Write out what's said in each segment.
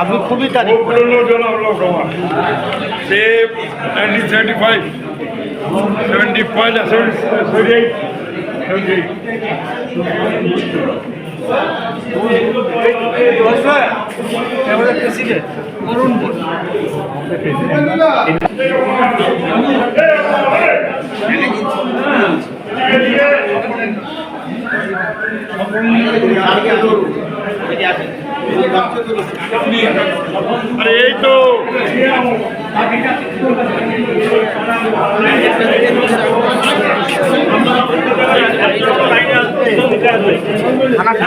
আপনি খুবই তারিখ အရေတို့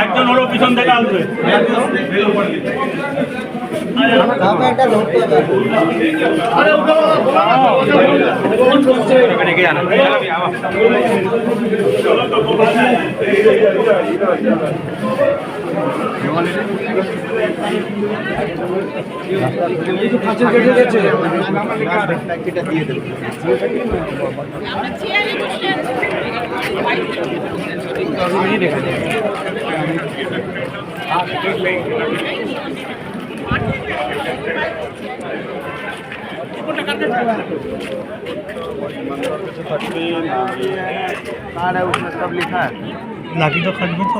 একজন ওর পিছন থেকে আসবে। उसमें सब लिखा है लागी तो खरीदो तो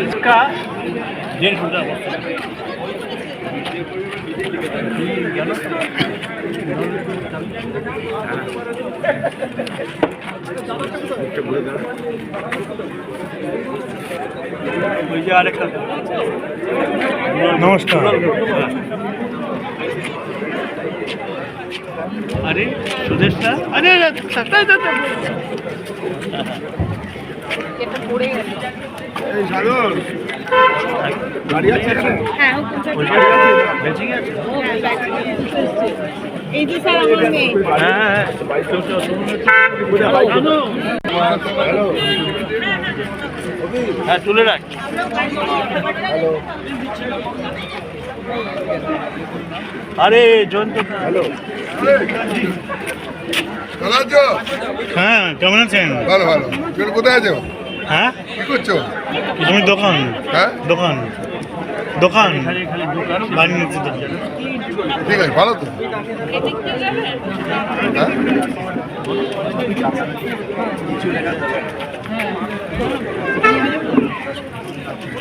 इसका जेल खुदा नमस्कार अरे सुदेश सर अरे गाड़ी আছে হ্যাঁ বেঁচে গেছে এই যে স্যার আমার মেয়ে হ্যাঁ হ্যাঁ তুলে রাখ আরে জয়ন্ত হ্যালো ভালো আছো? হ্যাঁ কেমন আছেন? ভালো ভালো। তুমি কোথায় আছো? হ্যাঁ কি করছো? আমি দোকান হ্যাঁ দোকান দোকান বাড়ি নিচ্ছি ঠিক আছে, ভালো তো।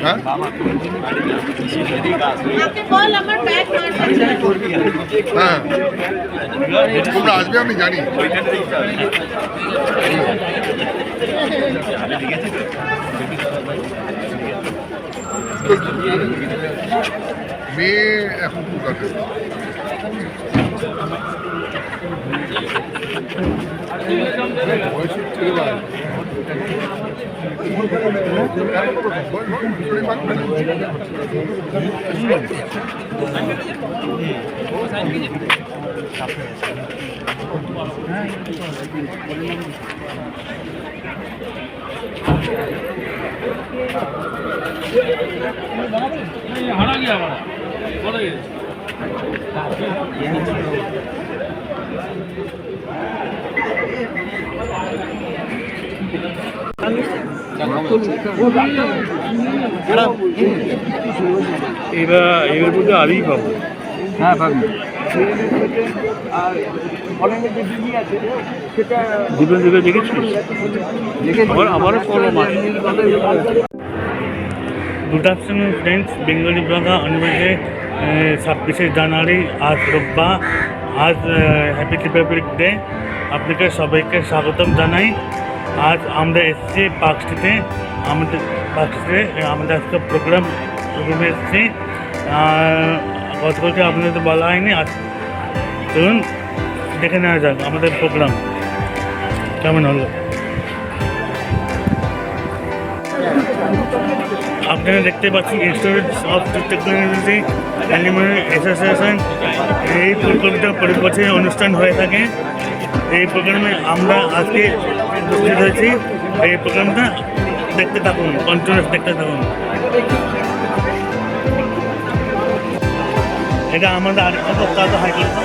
হ্যাঁ হ্যাঁ তোমরা আসবে আমি জানি। মেয়ে এখন কলকাতা হারা গিয়া আমার বলে এবার মধ্যে আরই পাবো। হ্যাঁ পাবি দুটো দিকে দেখেছিস আমারও কলম আছে। गुड आफ्टरनून फ्रेंड्स, बेंगली ब्लॉगा अनुबंधे 26 জানুয়ারি आज রোববার। आज হ্যাপি রিপাবলিক ডে। আপনাকে সবাইকে স্বাগতম জানাই। আজ আমরা এসেছি পার্ক স্ট্রিটে। আমাদের আজকে প্রোগ্রামে এসেছি। গতকালকে আপনাদের তো বলা হয়নি। আজ চলুন দেখে নেওয়া যাক আমাদের প্রোগ্রাম কেমন হলো। আপনারা দেখতে পাচ্ছেন institute of technology animal association. এই প্রকল্পটা প্রতি বছর অনুষ্ঠান হয়ে থাকে। এই প্রোগ্রামে আমরা আজকে উপস্থিত হয়েছি। এই প্রোগ্রামটা দেখতে থাকুন, কন্টিনিউয়াস দেখতে থাকুন। এটা আমাদের আরেকটা বক্তা হাই করতো।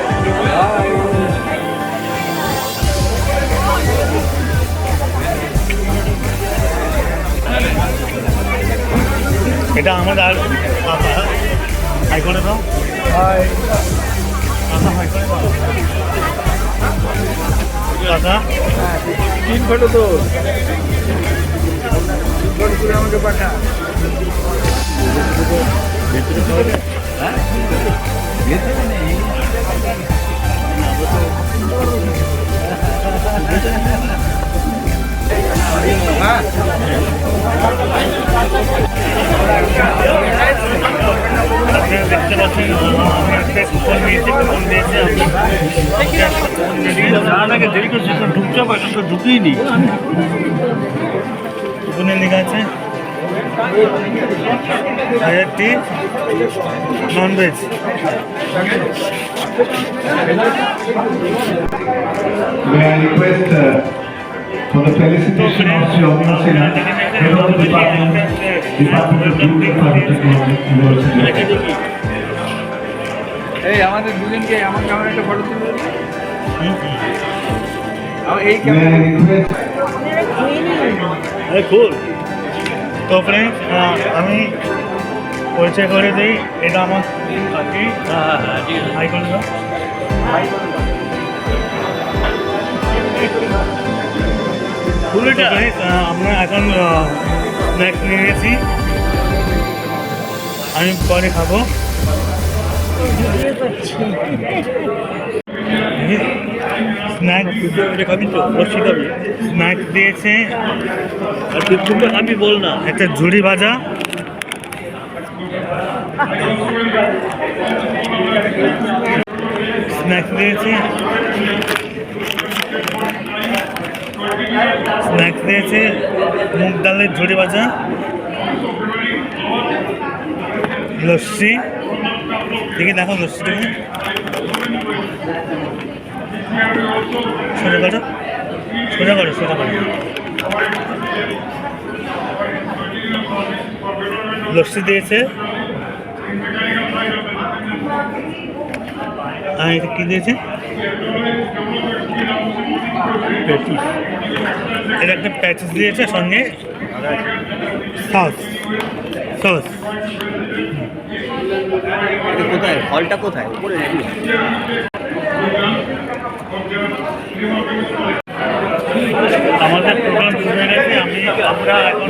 এটা আমাদের আর হাই করে দাও। হাই করে দাও কাকা। 3 ফটো তো আপনারা দেখতে পাচ্ছেন আমরা একটা কুপন নিয়েছি, কুপন দিয়েছে আগে দেরি করছি ঢুকতে পারছি তো ঢুকেই নি কুপনে লেখা আছে 1000টি non veg. May I request for the felicitation of Sri Omni Sinha, Head of the Department of Youth and Technology University. এই আমাদের দুজনকে আমার ক্যামেরা একটা ফটো তুলে এই May I request কুল। তো ফ্রেন্ড আমি পরিচয় করে দিই, এটা আমার কাকি। হাই করুন। আমরা এখন স্ন্যাক্স নিয়েছি, আমি পরে খাবো। স্ন্যাক্স দিয়েছে আর তুই আমি বল না একটা ঝুড়ি ভাজা, স্ন্যাক্স দিয়েছে মুগ ডালের ঝুড়ি ভাজা, লস্যি। দেখি দেখো লস্যি দেখি, সোজা করো সোজা করো সোজা করো। লস্যি দিয়েছে, আর এটা কী দিয়েছে? এটা একটা প্যাটিস দিয়েছে, সঙ্গে সস। কোথায় হলটা কোথায় উপরে নাকি আমাদের প্রোগ্রাম শুরু হয়ে গেছে, আমরা এখন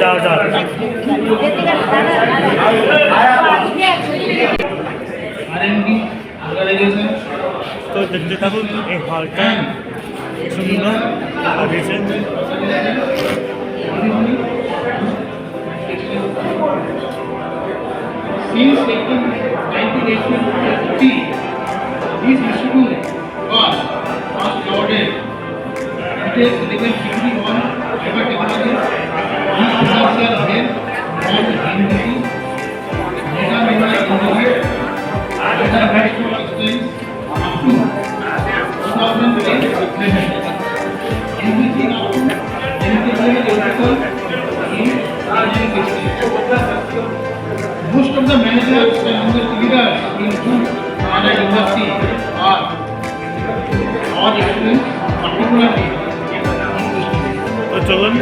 যাওয়া যাক। তো দেখতে থাকুন এই হলটা সুন্দর দিয়েছে। Since 1980, these institutes are awarded details level degree on cyber technology, e-financial health, and industry, data management, data management experience up to 2010 everything up to electrical in most of the managers and the leaders in food and industry are experienced, particularly তো চলুন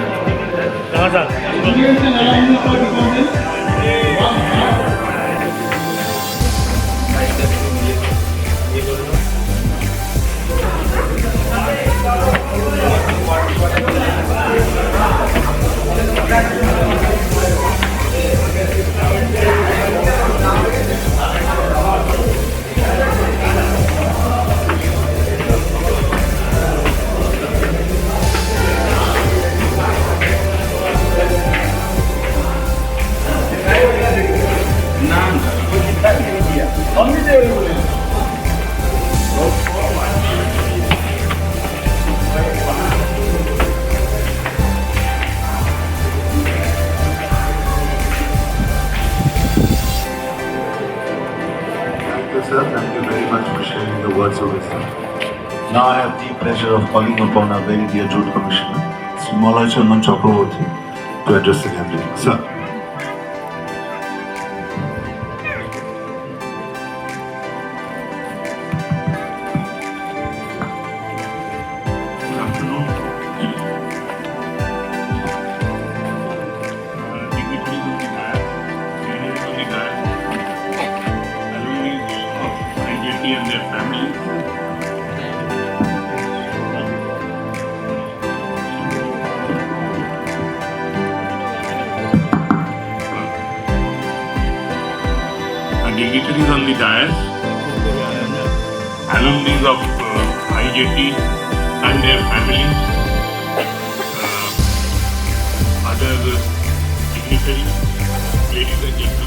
যাওয়া যাক। students and alumni for department work hard. Sir, thank you very much for sharing the words of wisdom. Now I have the pleasure of calling upon our very dear Jute Commissioner, Sri Malay Chandan Chakraborty, to address the gathering. Sir. Good afternoon. Dignitaries of the Diet, seniors of the Diet, alumni of NJT and their families, dignitaries on the dais, alumni of IJT and their families, other dignitaries, ladies and gentlemen.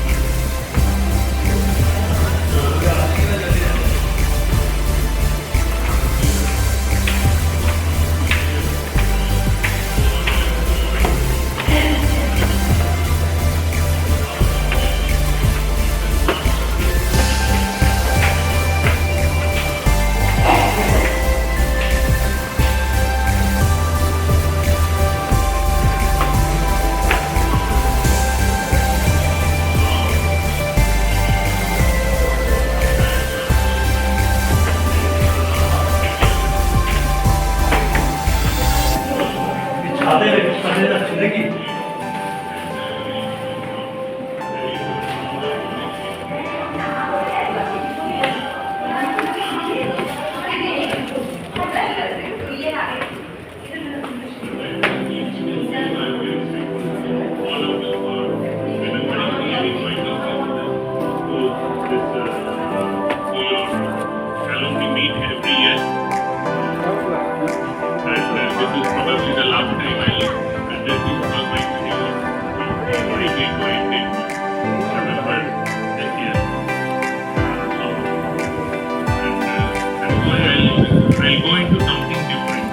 I'll go into something different.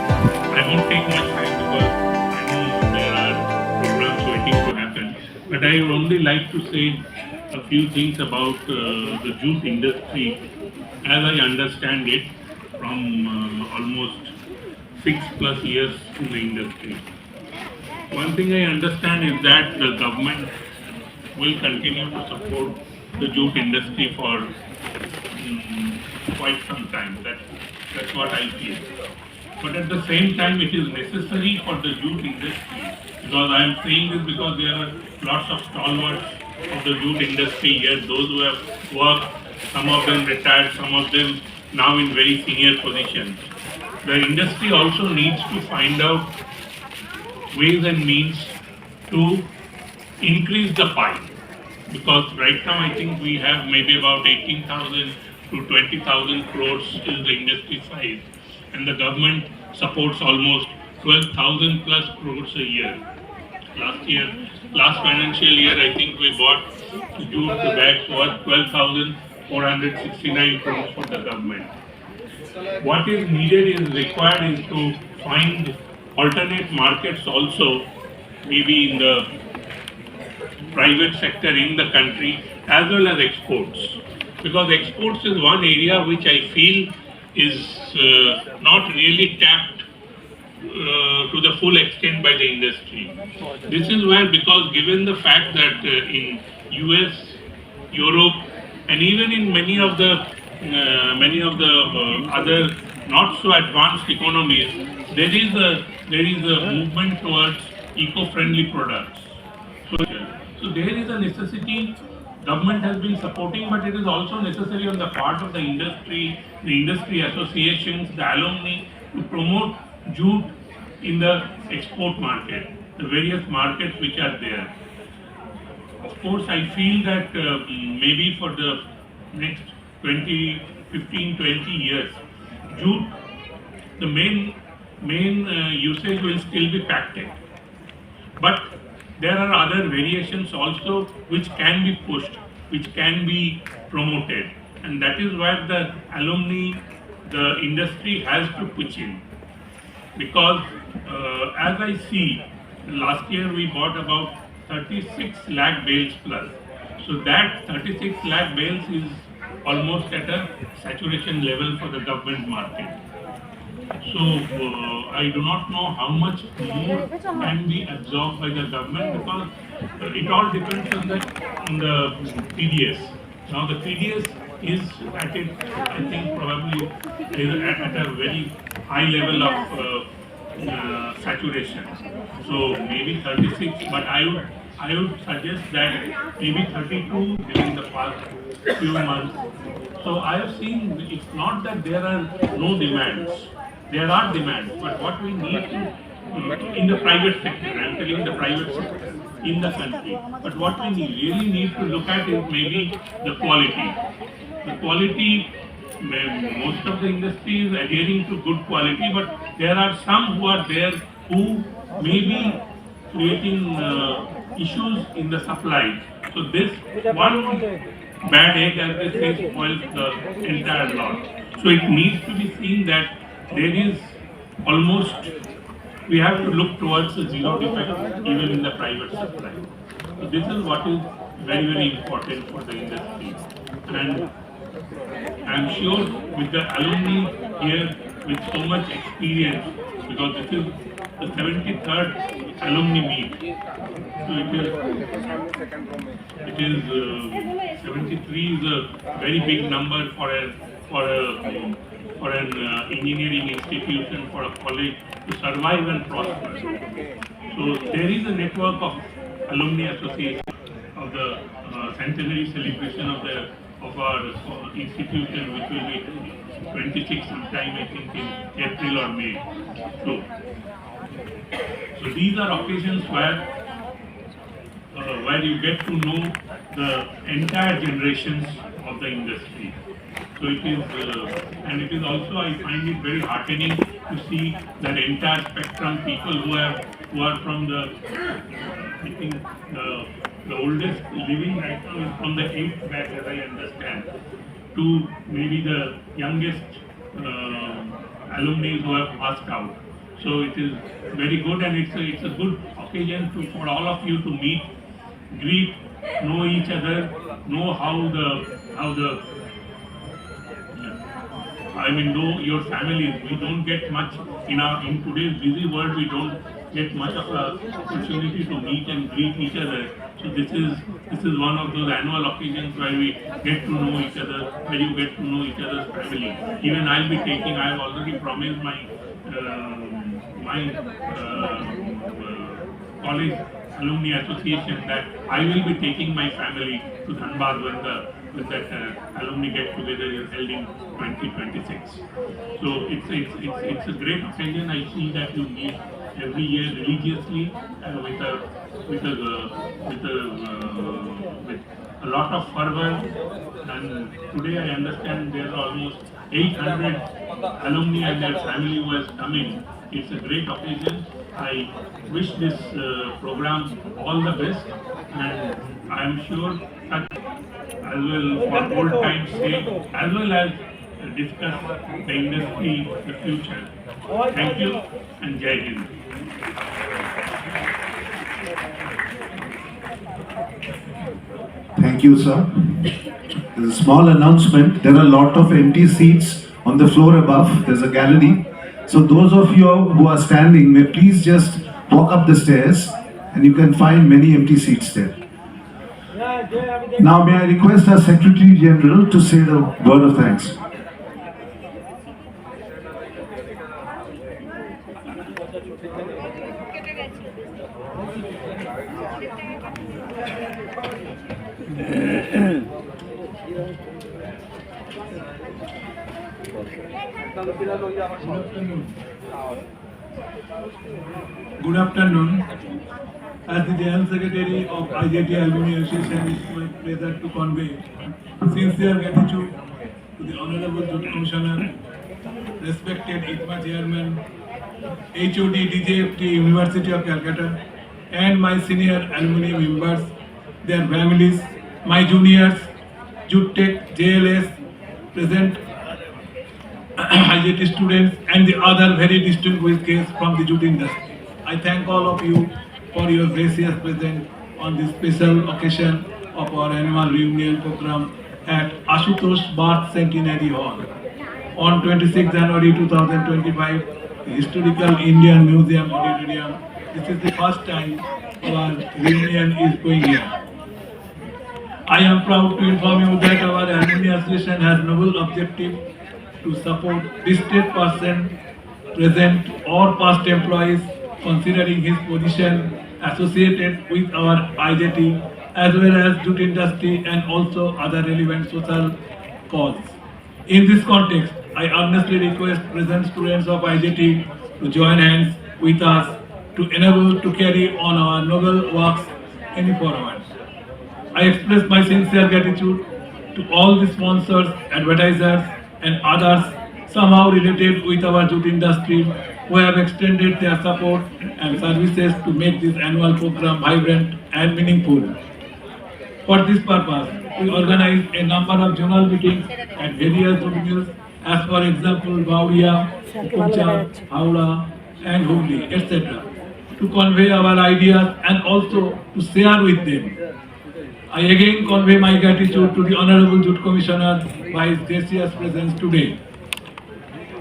I won't take much time because I know there are programs waiting to happen. But I would only like to say a few things about the jute industry as I understand it from almost 6+ years in the industry. One thing I understand is that the government will continue to support the jute industry for quite some time. That's what I feel. But at the same time, it is necessary for the jute industry, because I am saying this because there are lots of stalwarts of the jute industry here, those who have worked, some of them retired, some of them now in very senior positions. The industry also needs to find out ways and means to increase the pie, because right now I think we have maybe about 18,000 to 20,000 crores is the industry size, and the government supports almost 12,000 plus crores a year. Last financial year, I think we bought jute bags worth 12,469 crores for the government. What is needed is required is to find alternate markets also, maybe in the private sector in the country as well as exports. Because exports is one area which I feel is not really tapped to the full extent by the industry. This is where, because given the fact that in US, Europe, and even in many of the other not so advanced economies, there is a movement towards eco-friendly products. So there is a necessity. Government has been supporting, but it is also necessary on the part of the industry associations, the alumni, to promote jute in the export market, the various markets which are there. Of course, I feel that maybe for the next 15, 20 years, jute, the main usage will still be packed. But there are other variations also which can be pushed, which can be promoted, and that is where the alumni, the industry has to pitch in. Because as I see, last year we bought about 36 lakh bales plus. So that 36 lakh bales is almost at a saturation level for the government market. So I do not know how much more can be absorbed by the government, because it all depends on the TDS. Now the TDS is at it, I think probably at a very high level of saturation. So maybe 36, but I would suggest that maybe 32 during the past few months. So I have seen, it's not that there are no demands. There are demands, but what we need to, in the private sector, I'm telling the private sector, in the country. But what we really need to look at is maybe the quality. The quality, most of the industry is adhering to good quality, but there are some who are there who may be creating issues in the supply. So this one bad egg, as they say, spoils the entire lot. So it needs to be seen that there is almost, we have to look towards a zero defect even in the private supply. So this is what is very, very important for the industry. And I'm sure with the alumni here with so much experience, because this is the 73rd alumni meet. So it is 73 is a very big number for an engineering institution, for a college to survive and prosper. So there is a network of alumni association of the centenary celebration of our institution, which will be 26 sometime, I think, in April or May. So these are occasions where you get to know the entire generations of the industry. So it is, and it is also, I find it very heartening to see that entire spectrum, people who are from the, I think the oldest living right now is from the 8th batch, as I understand, to maybe the youngest alumni who have passed out. So it is very good, and it's a good occasion for all of you to meet, greet, know each other, know how know your families. We don't get much in today's busy world. We don't get much of an opportunity to meet and greet each other. So this is one of those annual occasions where we get to know each other, where you get to know each other's family. Even I have already promised my college alumni association that I will be taking my family to Dhanbad when that alumni get together is held in 2026. So it's a great occasion. I see that you meet every year religiously with a lot of fervor. And today I understand there are almost 800 alumni and their family who has come in. It's a great occasion. I wish this program all the best, and I am sure that as well for old times' sake, as well as discuss the industry, the future. Thank you and Jai Hind. Thank you, sir. There's a small announcement. There are a lot of empty seats on the floor above. There's a gallery. So those of you who are standing may please just walk up the stairs and you can find many empty seats there. Now may I request our Secretary General to say the word of thanks. Good afternoon. As the General Secretary of IJT Alumni Association, it's my pleasure to convey sincere gratitude to the Honorable Judge Commissioner, respected ITMA Chairman, HOD DJFT University of Calcutta, and my senior alumni members, their families, my juniors, JUTTEC, JLS, present IJT students, and the other very distinguished guests from the jute industry. I thank all of you for your gracious presence on this special occasion of our annual reunion program at Ashutosh Bhatt Centenary Hall. On 26 January 2025, the Historical Indian Museum Auditorium. This is the first time our reunion is going here. I am proud to inform you that our Alumni Association has noble objective to support district person, present or past employees, considering his position associated with our IJT as well as jute industry and also other relevant social causes. In this context, I earnestly request present students of IJT to join hands with us to enable to carry on our noble works any forward. I express my sincere gratitude to all the sponsors, advertisers, and others somehow related with our jute industry who have extended their support and services to make this annual program vibrant and meaningful. For this purpose, we organize a number of journal meetings at various jute mills, as for example, Bauria, Pucha, Howrah, and Hooghly, etc., to convey our ideas and also to share with them. I again convey my gratitude to the Honorable Jute Commissioner for his gracious presence today.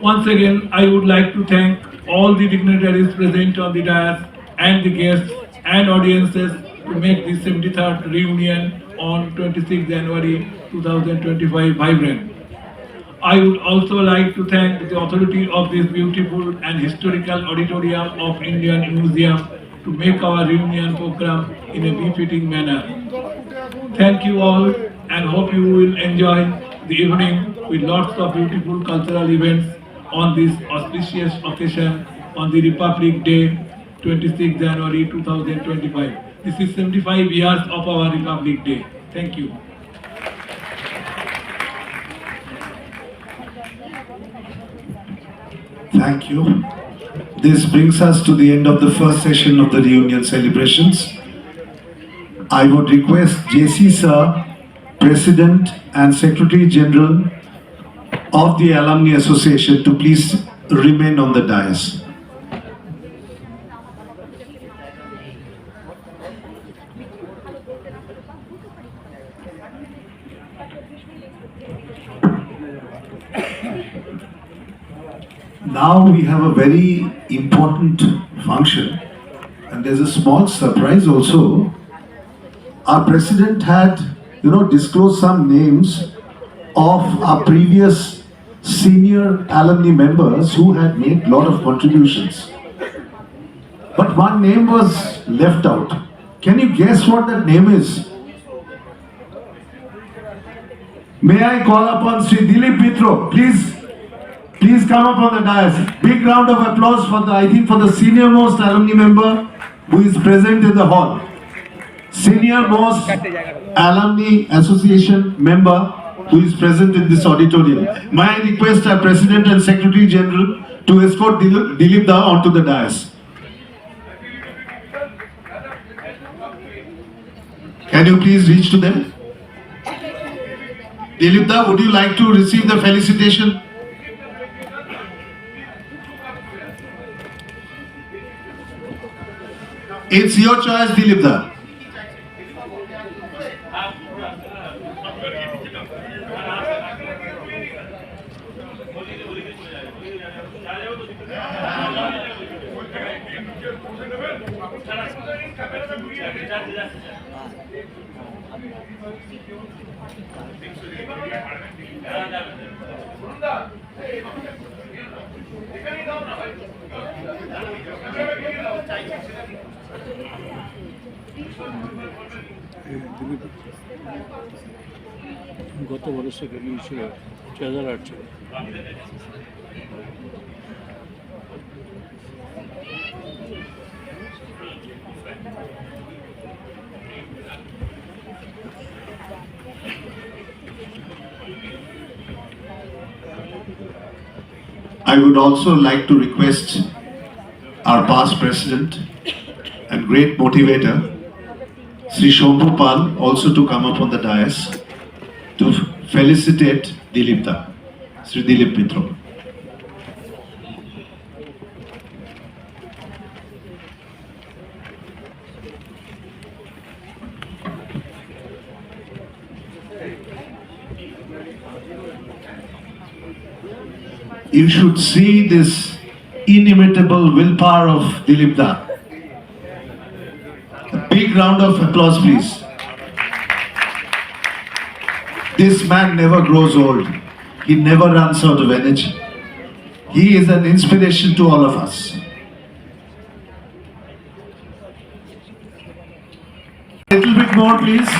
Once again, I would like to thank all the dignitaries present on the dais and the guests and audiences to make this 73rd reunion on 26 January 2025 vibrant. I would also like to thank the authority of this beautiful and historical auditorium of Indian Museum to make our reunion program in a befitting manner. Thank you all and hope you will enjoy the evening with lots of beautiful cultural events on this auspicious occasion on the Republic Day, 26 January 2025. This is 75 years of our Republic Day. Thank you. Thank you. This brings us to the end of the first session of the reunion celebrations. I would request JC Sir, President and Secretary General of the Alumni Association, to please remain on the dais. Now we have a very important function, and there's a small surprise also. Our president had, disclosed some names of our previous senior alumni members who had made a lot of contributions. But one name was left out. Can you guess what that name is? May I call upon Sri Dilip Mitro, please come up on the dais. Big round of applause for the senior most alumni member who is present in the hall. Senior most alumni association member who is present in this auditorium. May I request our President and Secretary General to escort Dilip Da onto the dais. Can you please reach to them? Dilip Da, would you like to receive the felicitation? It's your choice, Dilip Da. গত বছর ছিল 2008 ছিল। I would also like to request our past president and great motivator, Sri Shambhu Pal, also to come up on the dais to felicitate Dilip Da, Sri Dilip Mitro. You should see this inimitable willpower of Dilip Da. A big round of applause, please. This man never grows old. He never runs out of energy. He is an inspiration to all of us. A little bit more, please.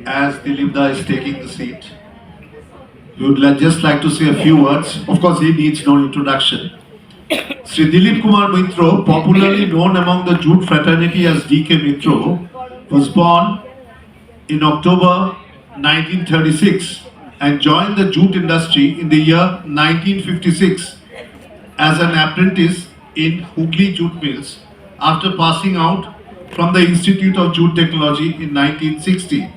As Dilip Da is taking the seat, we would just like to say a few words. Of course, he needs no introduction. Sri Dilip Kumar Mitro, popularly known among the Jute fraternity as D.K. Mitro, was born in October 1936 and joined the jute industry in the year 1956 as an apprentice in Hooghly Jute Mills after passing out from the Institute of Jute Technology in 1960.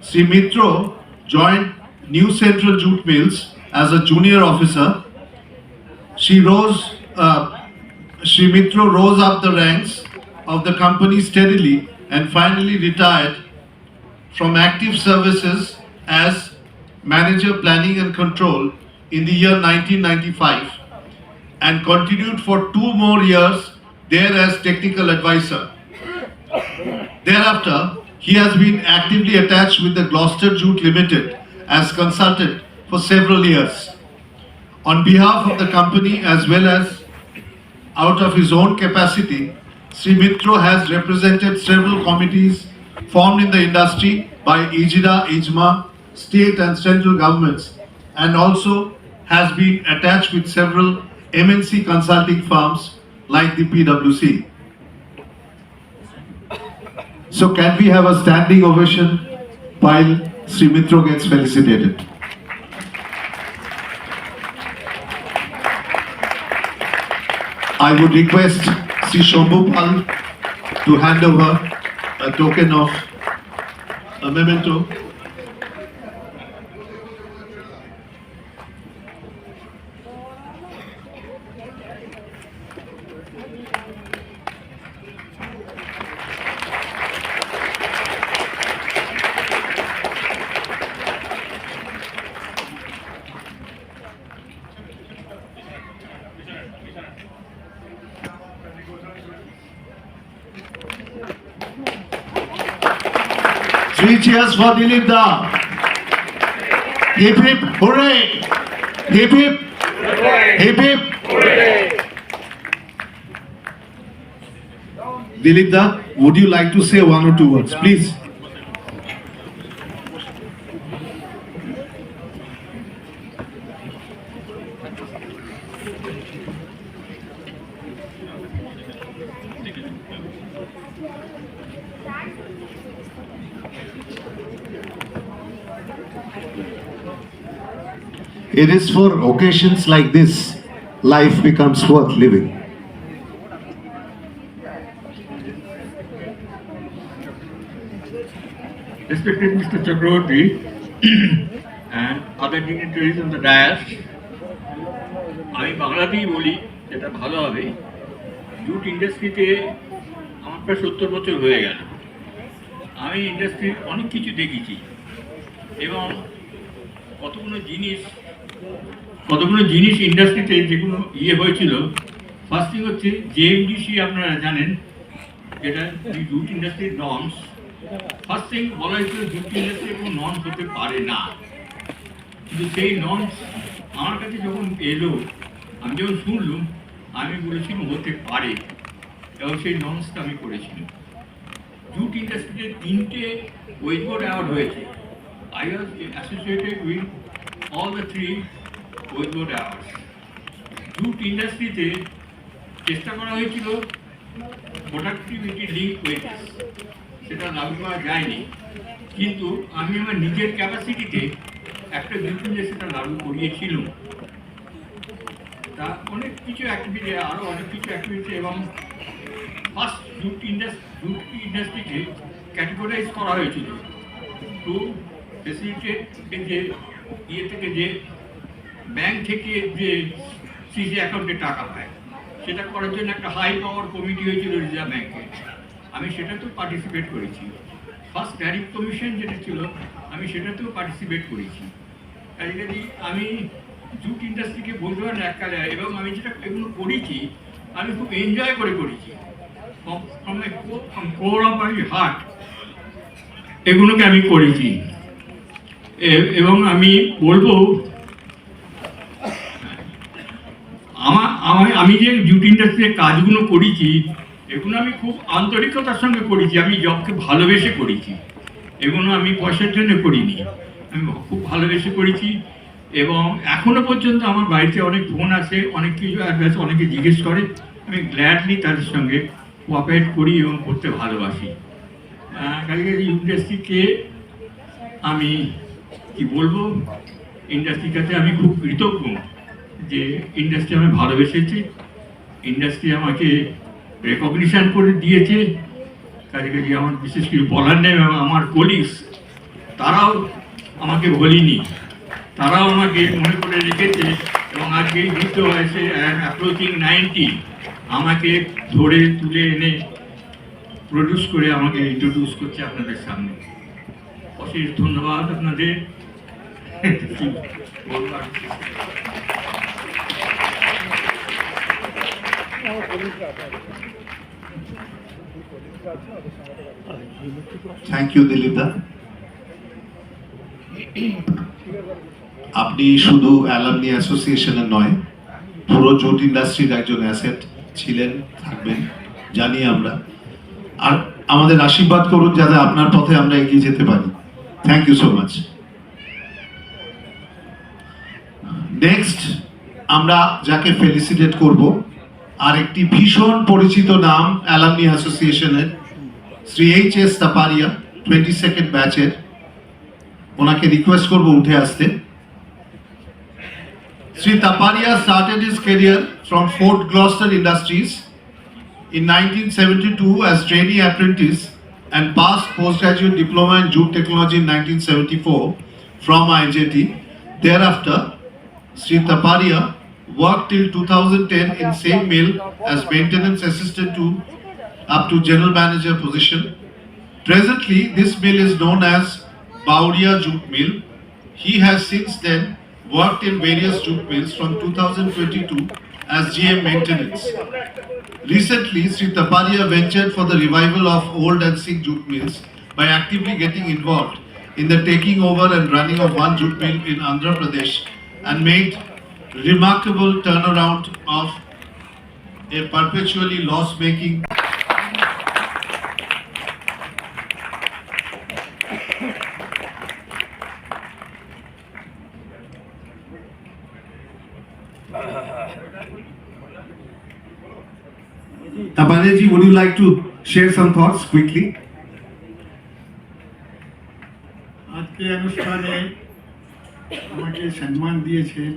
Sri Mitro joined New Central Jute Mills as a junior officer. Sri Mitro rose up the ranks of the company steadily and finally retired from active services as Manager Planning and Control in the year 1995 and continued for 2 more years there as technical advisor. Thereafter, he has been actively attached with the Gloucester Jute Limited as consultant for several years. On behalf of the company as well as out of his own capacity, Sri Mitro has represented several committees formed in the industry by IJRA, IJMA, state and central governments, and also has been attached with several MNC consulting firms like the PwC. So can we have a standing ovation while Sri Mitro gets felicitated? I would request Sri Shambhu Pal to hand over a token of a memento. Three cheers for Dilip Da. Hip hip hooray! Hip hip hip hip hooray! Dilip Da, would you like to say 1 or 2 words, please? It is for occasions like this, life becomes worth living. Respected Mr. Chakraborty and other dignitaries on the dais, আমি বাংলাতেই বলি যেটা ভালো হবে। Jute ইন্ডাস্ট্রিতে আমার প্রায় 70 বছর হয়ে গেল। আমি ইন্ডাস্ট্রির অনেক কিছু দেখেছি এবং কতগুলো জিনিস ইন্ডাস্ট্রিতে যেগুলো হয়েছিল। ফার্স্ট থিং হচ্ছে জেএমডিসি, আপনারা জানেন যেটা জুট ইন্ডাস্ট্রির নর্মস। ফার্স্ট থিং বলা হয়েছিল জুট ইন্ডাস্ট্রি কোনো নর্মস হতে পারে না, কিন্তু সেই নর্মস আমার কাছে যখন এলো, আমি যখন শুনলাম, আমি বলেছিলাম হতে পারে এবং সেই নর্মসটা আমি করেছিলাম। জুট ইন্ডাস্ট্রিতে 3টে ওয়েজ বোর্ড অ্যাওয়ার্ড হয়েছে। I was associated with all the 3 wedge board awards. Jute ইন্ডাস্ট্রিতে চেষ্টা করা হয়েছিল প্রোডাক্টিভিটি লিঙ্ক ওয়েজেস, সেটা লাগু করা যায়নি, কিন্তু আমি আমার নিজের ক্যাপাসিটিতে একটা জুট ইন্ডাস্ট্রিটা লাগু করিয়েছিলাম। তা অনেক কিছু অ্যাক্টিভিটি, আরও অনেক কিছু অ্যাক্টিভিটি, এবং ফার্স্ট জুট ইন্ডাস্ট্রিকে ক্যাটেগরাইজ করা হয়েছিল টু ফেসিলিটেট যে থেকে যে ব্যাংক থেকে যে সিসি অ্যাকাউন্টে টাকা পায়, সেটা করার জন্য একটা হাই পাওয়ার কমিটি হয়েছিল রিজার্ভ ব্যাংকে। আমি সেটাতেও পার্টিসিপেট করেছি। ফার্স্ট ট্যারিফ কমিশন যেটা ছিল, আমি সেটাতেও পার্টিসিপেট করেছি। কাজে আমি জুট ইন্ডাস্ট্রিকে বলতে পারেন এককালে, এবং আমি যেটা এগুলো করেছি আমি খুব এনজয় করে করেছি, কোর অফ মাই হার্ট এগুলোকে আমি করেছি। এবং আমি বলবো আমি যে জুট ইন্ডাস্ট্রির কাজগুলো করেছি এগুলো আমি খুব আন্তরিকতার সঙ্গে করেছি, আমি জবকে ভালোবেসে করেছি, এগুলো আমি পয়সার জন্য করিনি, আমি খুব ভালোবেসে করেছি। এবং এখনো পর্যন্ত আমার বাড়িতে অনেক ফোন আসে, অনেক কিছু অ্যাডভাইস অনেকে জিজ্ঞেস করে, আমি গ্ল্যাডলি তাদের সঙ্গে কোঅপারেট করি এবং করতে ভালোবাসি। কাজে ইন্ডাস্ট্রিকে আমি কি বলবো, ইন্ডাস্ট্রির কাছে আমি খুব কৃতজ্ঞ যে ইন্ডাস্ট্রি আমি ভালোবেসেছি, ইন্ডাস্ট্রি আমাকে রেকগনিশন করে দিয়েছে। কাজে আমার বিশেষ কিছু বলার নেই। এবং আমার কলিগস তারাও আমাকে বলিনি, তারাও আমাকে মনে করে রেখেছে, এবং আজকে এই যুক্ত হয়েছে অ্যাপ্রোচিং 90 আমাকে ধরে তুলে এনে প্রডিউস করে আমাকে ইন্ট্রোডিউস করছে আপনাদের সামনে। অশেষ ধন্যবাদ আপনাদের। থ্যাংক ইউ দিলীপ দা। আপনি শুধু অ্যালামনি অ্যাসোসিয়েশনের নয়, পুরো জুট ইন্ডাস্ট্রির একজন অ্যাসেট ছিলেন, থাকবেন জানি আমরা। আর আমাদের আশীর্বাদ করুন যাতে আপনার পথে আমরা এগিয়ে যেতে পারি। Thank you so much. Next আমরা যাকে ফেলিসিটেট করব, আর একটি ভীষণ পরিচিত নাম অ্যালামনি অ্যাসোসিয়েশনের, শ্রী এইচ.এস. তাপারিয়া, 22nd ব্যাচের। ওনাকে রিকোয়েস্ট করব উঠে আসতে। Sri Taparia started his career from Fort Gloucester Industries in 1972 as trainee apprentice and passed postgraduate diploma in jute technology in 1974 from IJT. Thereafter, Sri Taparia worked till 2010 in same mill as maintenance assistant to up to general manager position. Presently, this mill is known as Bauria Jute Mill. He has since then worked in various jute mills from 2022 as GM maintenance. Recently, Sri Taparia ventured for the revival of old and sick jute mills by actively getting involved in the taking over and running of one jute mill in Andhra Pradesh, and made remarkable turnaround of a perpetually loss-making Taparia ji, would you like to share some thoughts quickly? আজকে অনুষ্ঠানে আমাকে সম্মান দিয়েছেন,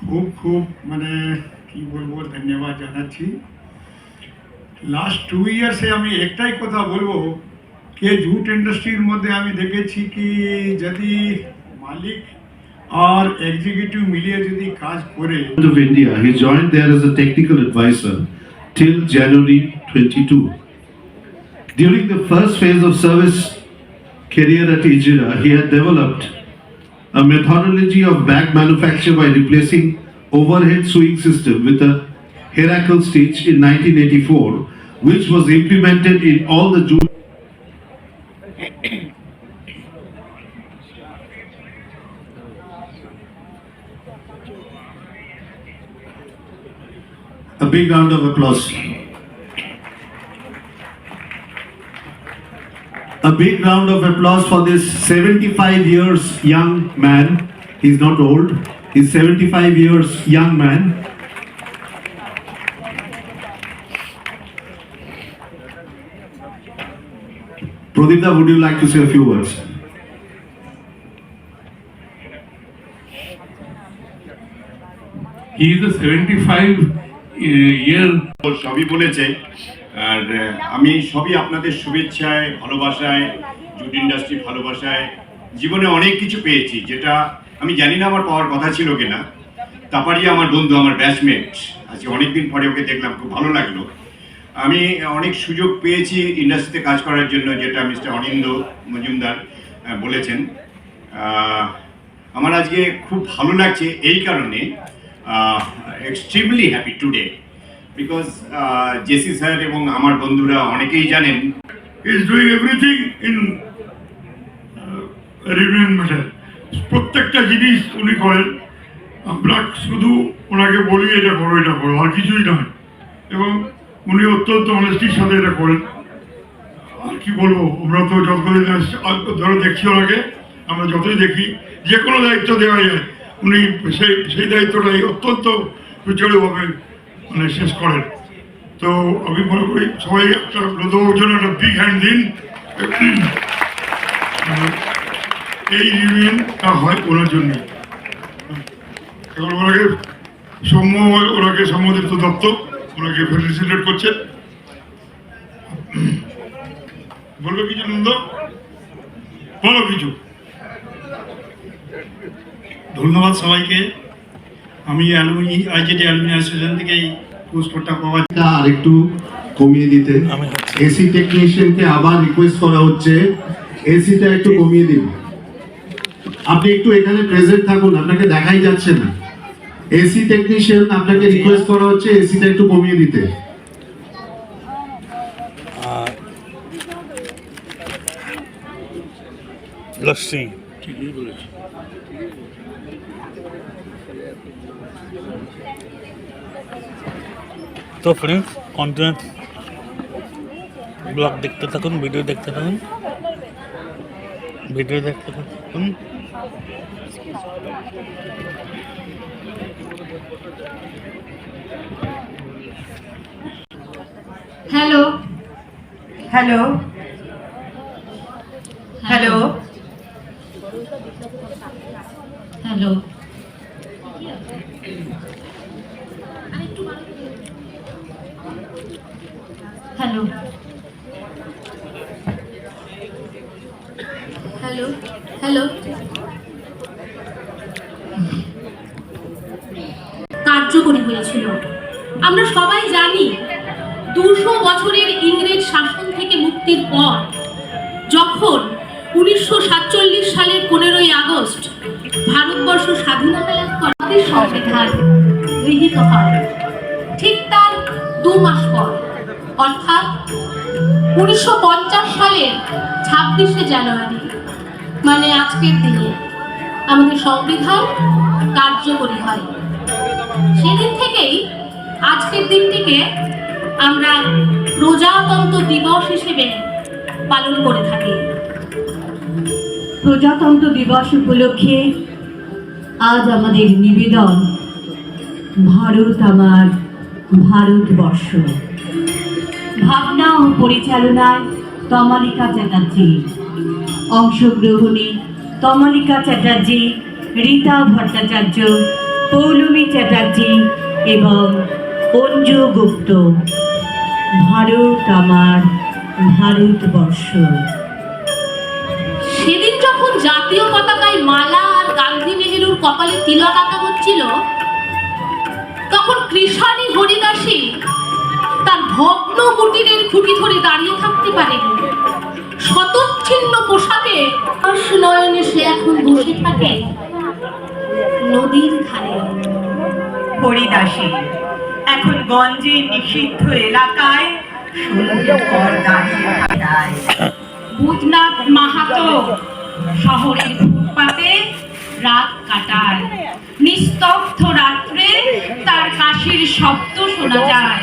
খুব খুব মানে কি বলবো, ধন্যবাদ জানাচ্ছি। লাস্ট 2 ইয়ার্সে আমি একটাই কথা বলবো যে জুট ইন্ডাস্ট্রির মধ্যে আমি দেখেছি কি যদি মালিক আর এক্সিকিউটিভ মিলিয়ে যদি কাজ করে। Of India, he joined there as a technical advisor till January 22. During the first phase of service career at Ejira, he had developed a methodology of bag manufacture by replacing overhead sewing system with a heracle stitch in 1984, which was implemented in all the jute. A big round of applause. A big round of applause for this 75 years young man. He's not old, he's 75 years young man. Pradipta, would you like to say a few words? He is a 75 year. সবই বলেছে, আর আমি সবই আপনাদের শুভেচ্ছায়, ভালোবাসায়, jute industry ভালোবাসায় জীবনে অনেক কিছু পেয়েছি, যেটা আমি জানি না আমার পাওয়ার কথা ছিল কিনা। তাপারিয়া আমার বন্ধু, আমার ব্যাচমেট, আজকে অনেকদিন পরে ওকে দেখলাম, খুব ভালো লাগলো। আমি অনেক সুযোগ পেয়েছি ইন্ডাস্ট্রিতে কাজ করার জন্য, যেটা মিস্টার অনিন্দ মজুমদার বলেছেন। আমার আজকে খুব ভালো লাগছে এই কারণে, extremely happy today, because JC sir এবং আমার বন্ধুরা অনেকেই জানেন is doing everything in reunion matter. প্রত্যেকটা জিনিস উনি করেন, আমরা শুধু ওনাকে বলি এটা করো আর কিছুই নয়, এবং উনি অত্যন্ত অনেস্টির সাথে এটা করেন। আর কি বলবো, আমরা তো যতদিন ধরে দেখছি ওনাকে, আমরা যতই দেখি যে কোনো দায়িত্ব দেওয়া যায় উনি সেই দায়িত্বটাই অত্যন্ত সুচারুভাবে মানে শেষ করেন। তো আমি মনে করি সবাই একটা ব্রতবাবুর জন্য একটা বিগ হ্যান্ড দিন। এই ইউনিয়নটা হয় ওনার জন্য। এখন ওনাকে ওনাকে সম্বোধিত দপ্তর ওনাকে ফেলিসিটেট করছে। বলবে কিছু নন্দ, বলো কিছু। ধন্যবাদ সবাইকে। আমি আইজেটি অ্যালুমিনি অ্যাসোসিয়েশন থেকে এই পুরস্কারটা পাওয়া। আর একটু কমিয়ে দিতে, এসি টেকনিশিয়ানকে আবার রিকোয়েস্ট করা হচ্ছে এসিটা একটু কমিয়ে দিন। আপনি একটু এখানে প্রেজেন্ট থাকুন, আপনাকে দেখাই যাচ্ছে না। এসি টেকনিশিয়ান আপনাকে রিকোয়েস্ট করা হচ্ছে এসিটা একটু কমিয়ে দিতে। লস্যি ঠিকই বলেছি। তো ফ্রেন্ডস, কন্টিনিউ ব্লগ দেখতে থাকুন, ভিডিও দেখতে থাকুন। Hello hello hello hello hello hello hello কার্যকরী হয়েছিল। আমরা সবাই জানি 200 বছরের ইংরেজ শাসন থেকে মুক্তির পর যখন 1947 সালের 15ই আগস্ট ভারতবর্ষ স্বাধীনতা লাভ করে, সংবিধান গৃহীত হয়। ঠিক তার 2 মাস পর অর্থাৎ 1950 সালের 26শে জানুয়ারি, মানে আজকের দিনে আমাদের সংবিধান কার্যকরী হয়। সেদিন থেকেই আজকের দিনটিকে আমরা প্রজাতন্ত্র দিবস হিসেবে পালন করে থাকি। প্রজাতন্ত্র দিবস উপলক্ষে আজ আমাদের নিবেদন ভারত আমার ভারতবর্ষ। ভাবনা ও পরিচালনায় তমালিকা চ্যাটার্জি, অংশগ্রহণে তমালিকা চ্যাটার্জি, রীতা ভট্টাচার্য, পৌলমী চ্যাটার্জি এবং অঞ্জু গুপ্ত। ভারত আমার ভারতবর্ষ। সেদিন যখন জাতীয় পতাকায় মালা আর গান্ধী নেহেরুর কপালে তিলক আঁকা হচ্ছিল, তখন কৃষাণী হরিদাসী তার ভগ্ন কুটিরের খুঁটি ধরে দাঁড়িয়ে থাকতে পারেনি। শতচ্ছিন্ন পোশাকে নয়নে সে এখন বসে থাকে নদীর ধারে। হরিদাসী এখন গঞ্জে নিষিদ্ধ এলাকায় বুধনাথ মাহাতো শহরের ফুটপাতে রাত কাটায়। নিস্তব্ধ রাত্রে তার কাশির শব্দ শোনা যায়।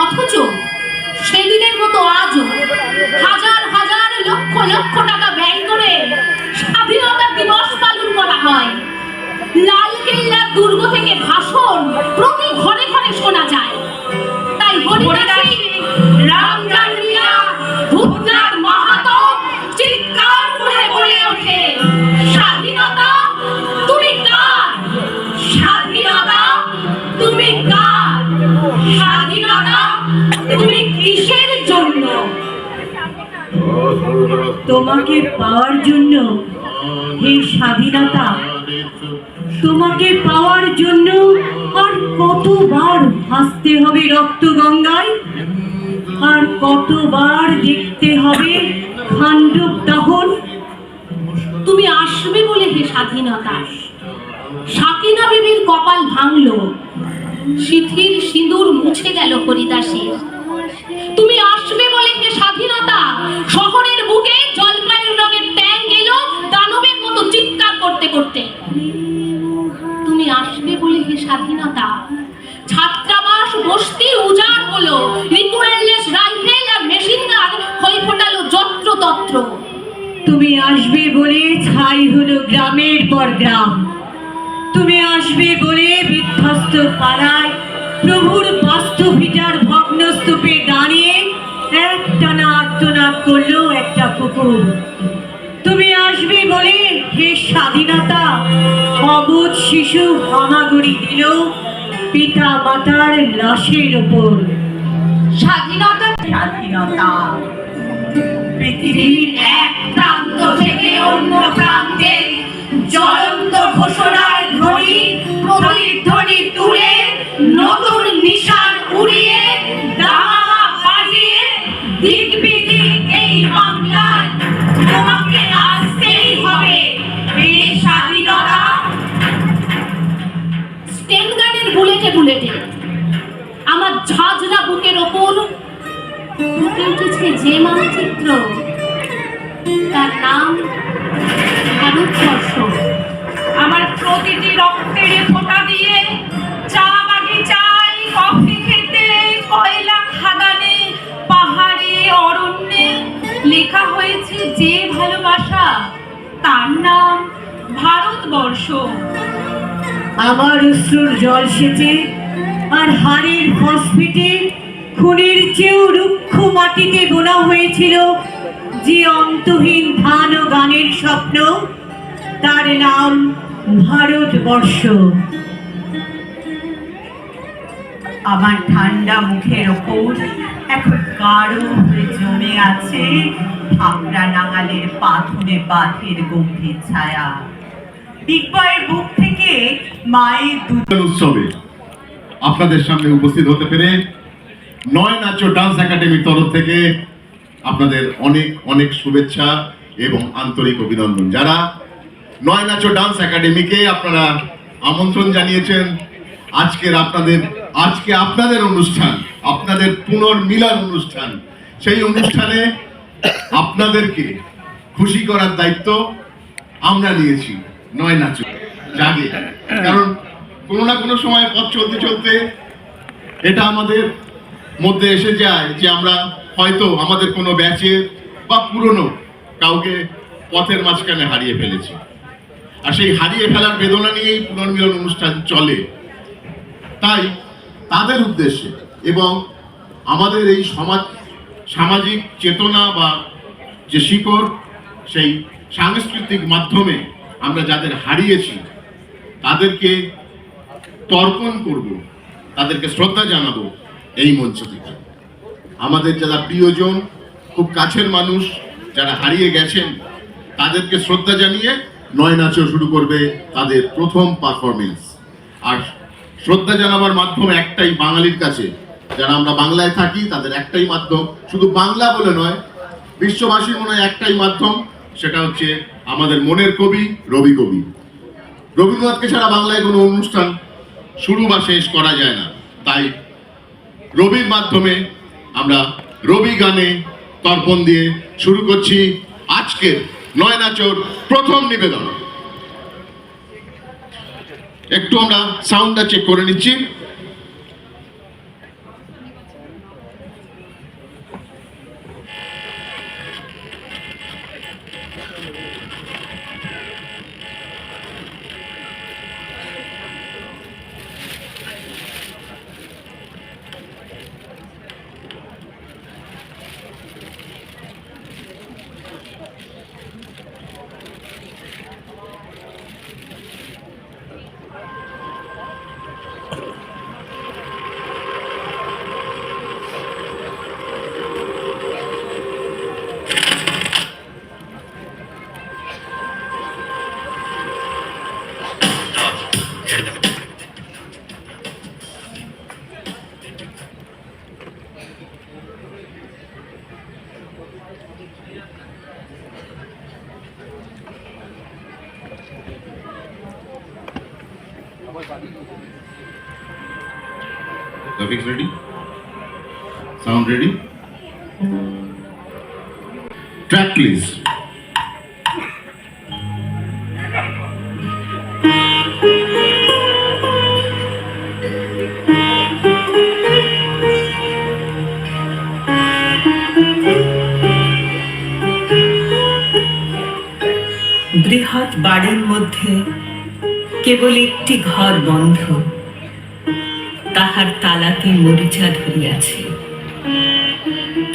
অথচ সেদিনের মতো আজও হাজার হাজার লক্ষ লক্ষ টাকা ব্যয় করে স্বাধীনতা দিবস পালন করা হয়। লালকেল্লার দুর্গ থেকে ভাষণ প্রতি ঘরে ঘরে শোনা যায়। তাই হরিদাসী, রামজানিয়া, ভূতনাথ মাহাতো চিৎকার করে বলে ওঠে, স্বাধীনতা তুমি কার? স্বাধীনতা তুমি কার? স্বাধীনতা তুমি কিসের জন্য? তোমাকে পাওয়ার জন্য হে স্বাধীনতা, তোমাকে পাওয়ার জন্য আর কতবার ভাসতে হবে রক্ত গঙ্গায়, আর কতবার দেখতে হবে খান্ডব দহন। তুমি আসবে বলে স্বাধীনতা। সাকিনা বিবির কপাল ভাঙল, সিথির সিঁদুর মুছে গেল হরিদাসীর। তুমি আসবে বলে হে স্বাধীনতা, শহরের বুকে জলপাইয়ের রঙের ট্যাং এলো দানবের মতো চিৎকার করতে করতে। তুমি আসবে বলে হে স্বাধীনতা, ছাত্রাবাস বস্তি উজাড় হলো, রিকোয়েললেস রাইফেল আর মেশিন গান হয়ে ফোটালো যত্রতত্র। তুমি আসবে বলে ছাই হলো গ্রামের পর গ্রাম। তুমি আসবে বলে বিধ্বস্ত পাড়ায় প্রভুর বাস্তুভিটার ভগ্নস্তূপে দাঁড়িয়ে একটানা আর্তনাদ করলো একটা কুকুর। তুমি আসবে বলে হে স্বাধীনতা, অবুঝ শিশু হামাগুড়ি দিল পিতা মাতার লাশের ওপর। স্বাধীনতা স্বাধীনতা পৃথিবীর এক প্রান্ত থেকে অন্য প্রান্তে জ্বলন্ত ঘোষণার ধ্বনি, প্রতিধ্বনি তুলে নতুন নিশান উড়িয়ে দামামা বাজিয়ে দিক বিদিক এই বাংলায় তোমাকে আসতেই হবে এই স্বাধীনতা। স্টেন গানের বুলেটে বুলেটে আমার ঝাঁঝরা বুকের ওপর ফুটে উঠেছে যে মানচিত্র, তার নাম ভারতবর্ষ। আমার প্রতিটি রক্তের ফোঁটা দিয়ে চা বাগিচায় কফি খেতে, কয়লা খাদানে, পাহাড়ে, অরণ্যে লেখা হয়েছে যে ভালোবাসা, তার নাম ভারতবর্ষ। আমার অশ্রুর জল সেচে আর হাড়ের ফসফেটে খুনের চেয়েও রুক্ষ মাটিতে বোনা হয়েছিল যে অন্তহীন ধান ও গানের স্বপ্ন, তার নাম ভারতবর্ষ। আমার ঠান্ডা মুখের ওপর এখন গাঢ় হয়ে জমে আছে ভাঙড়া নাঙালের পাথরে বাঁধের গম্ভীর ছায়া। দিগ্বয়ের বুক থেকে মায়ের দুধ উৎসবে আপনাদের সামনে উপস্থিত হতে পেরে নয় নাচ ডান্স একাডেমির তরফ থেকে আপনাদের অনেক অনেক শুভেচ্ছা এবং আন্তরিক অভিনন্দন। যারা নয় নাচ ডান্স একাডেমিকে আপনারা আমন্ত্রণ জানিয়েছেন আজকে আপনাদের অনুষ্ঠান, আপনাদের পুনর্মিলন অনুষ্ঠান, সেই অনুষ্ঠানে আপনাদেরকে খুশি করার দায়িত্ব আমরা নিয়েছি নয় নাচ জাগে। কারণ কোনো না কোনো সময় পথ চলতে চলতে এটা আমাদের মধ্যে এসে যায় যে আমরা হয়তো আমাদের কোনো ব্যাচের বা পুরনো কাউকে পথের মাঝখানে হারিয়ে ফেলেছি, আর সেই হারিয়ে ফেলার বেদনা নিয়েই পুনর্মিলন অনুষ্ঠান চলে। তাই তাদের উদ্দেশ্যে এবং আমাদের এই সামাজিক চেতনা বা যে শিকড়, সেই সাংস্কৃতিক মাধ্যমে আমরা যাদের হারিয়েছি তাদেরকে তর্পণ করব, তাদেরকে শ্রদ্ধা জানাবো এই মঞ্চ থেকে। আমাদের যারা প্রিয়জন, খুব কাছের মানুষ যারা হারিয়ে গেছেন তাদেরকে শ্রদ্ধা জানিয়ে নয় নাচও শুরু করবে তাদের প্রথম পারফরমেন্স। আর শ্রদ্ধা জানাবার মাধ্যম একটাই বাঙালির কাছে, যারা আমরা বাংলায় থাকি তাদের একটাই মাধ্যম, শুধু বাংলা বলে নয়, বিশ্ববাসীর মনে হয় একটাই মাধ্যম, সেটা হচ্ছে আমাদের মনের কবি রবি কবি। রবীন্দ্রনাথকে ছাড়া বাংলায় কোনো অনুষ্ঠান শুরু বা শেষ করা যায় না। তাই রবির মাধ্যমে আমরা রবি গানে তর্পণ দিয়ে শুরু করছি আজকের নয় নাচর প্রথম নিবেদন। একটু আমরা সাউন্ডটা চেক করে নিচ্ছি। Graphics ready? Sound ready? Track please. বৃহৎ বাড়ির মধ্যে কেবল একটি ঘর বন্ধ, তাহার তালাতে মরিচা ধরিয়াছে,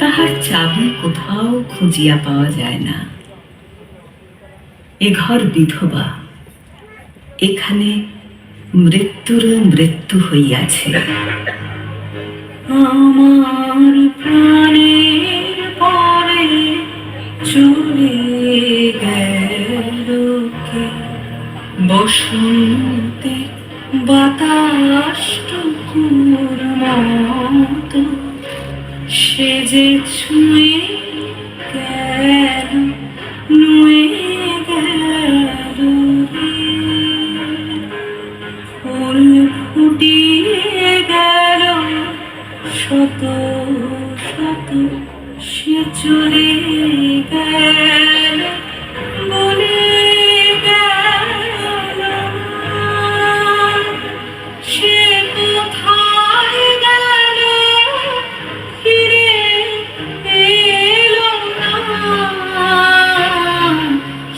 তাহার চাবি কোথাও খুঁজিয়া পাওয়া যায় না। এ ঘর বিধবা, এখানে মৃত্যুর মৃত্যু হইয়াছে। আমার প্রাণের পরে চলে গেল কে, বসন্তে বাতাসটুকুর মতো সে যে ছুঁয়ে গেল, নুয়ে গেল রে। ফুল ফুটিয়ে গেল শত শত, সে চলে গেল বলে গেল সে কোথায় গেল, ফিরে এলো না।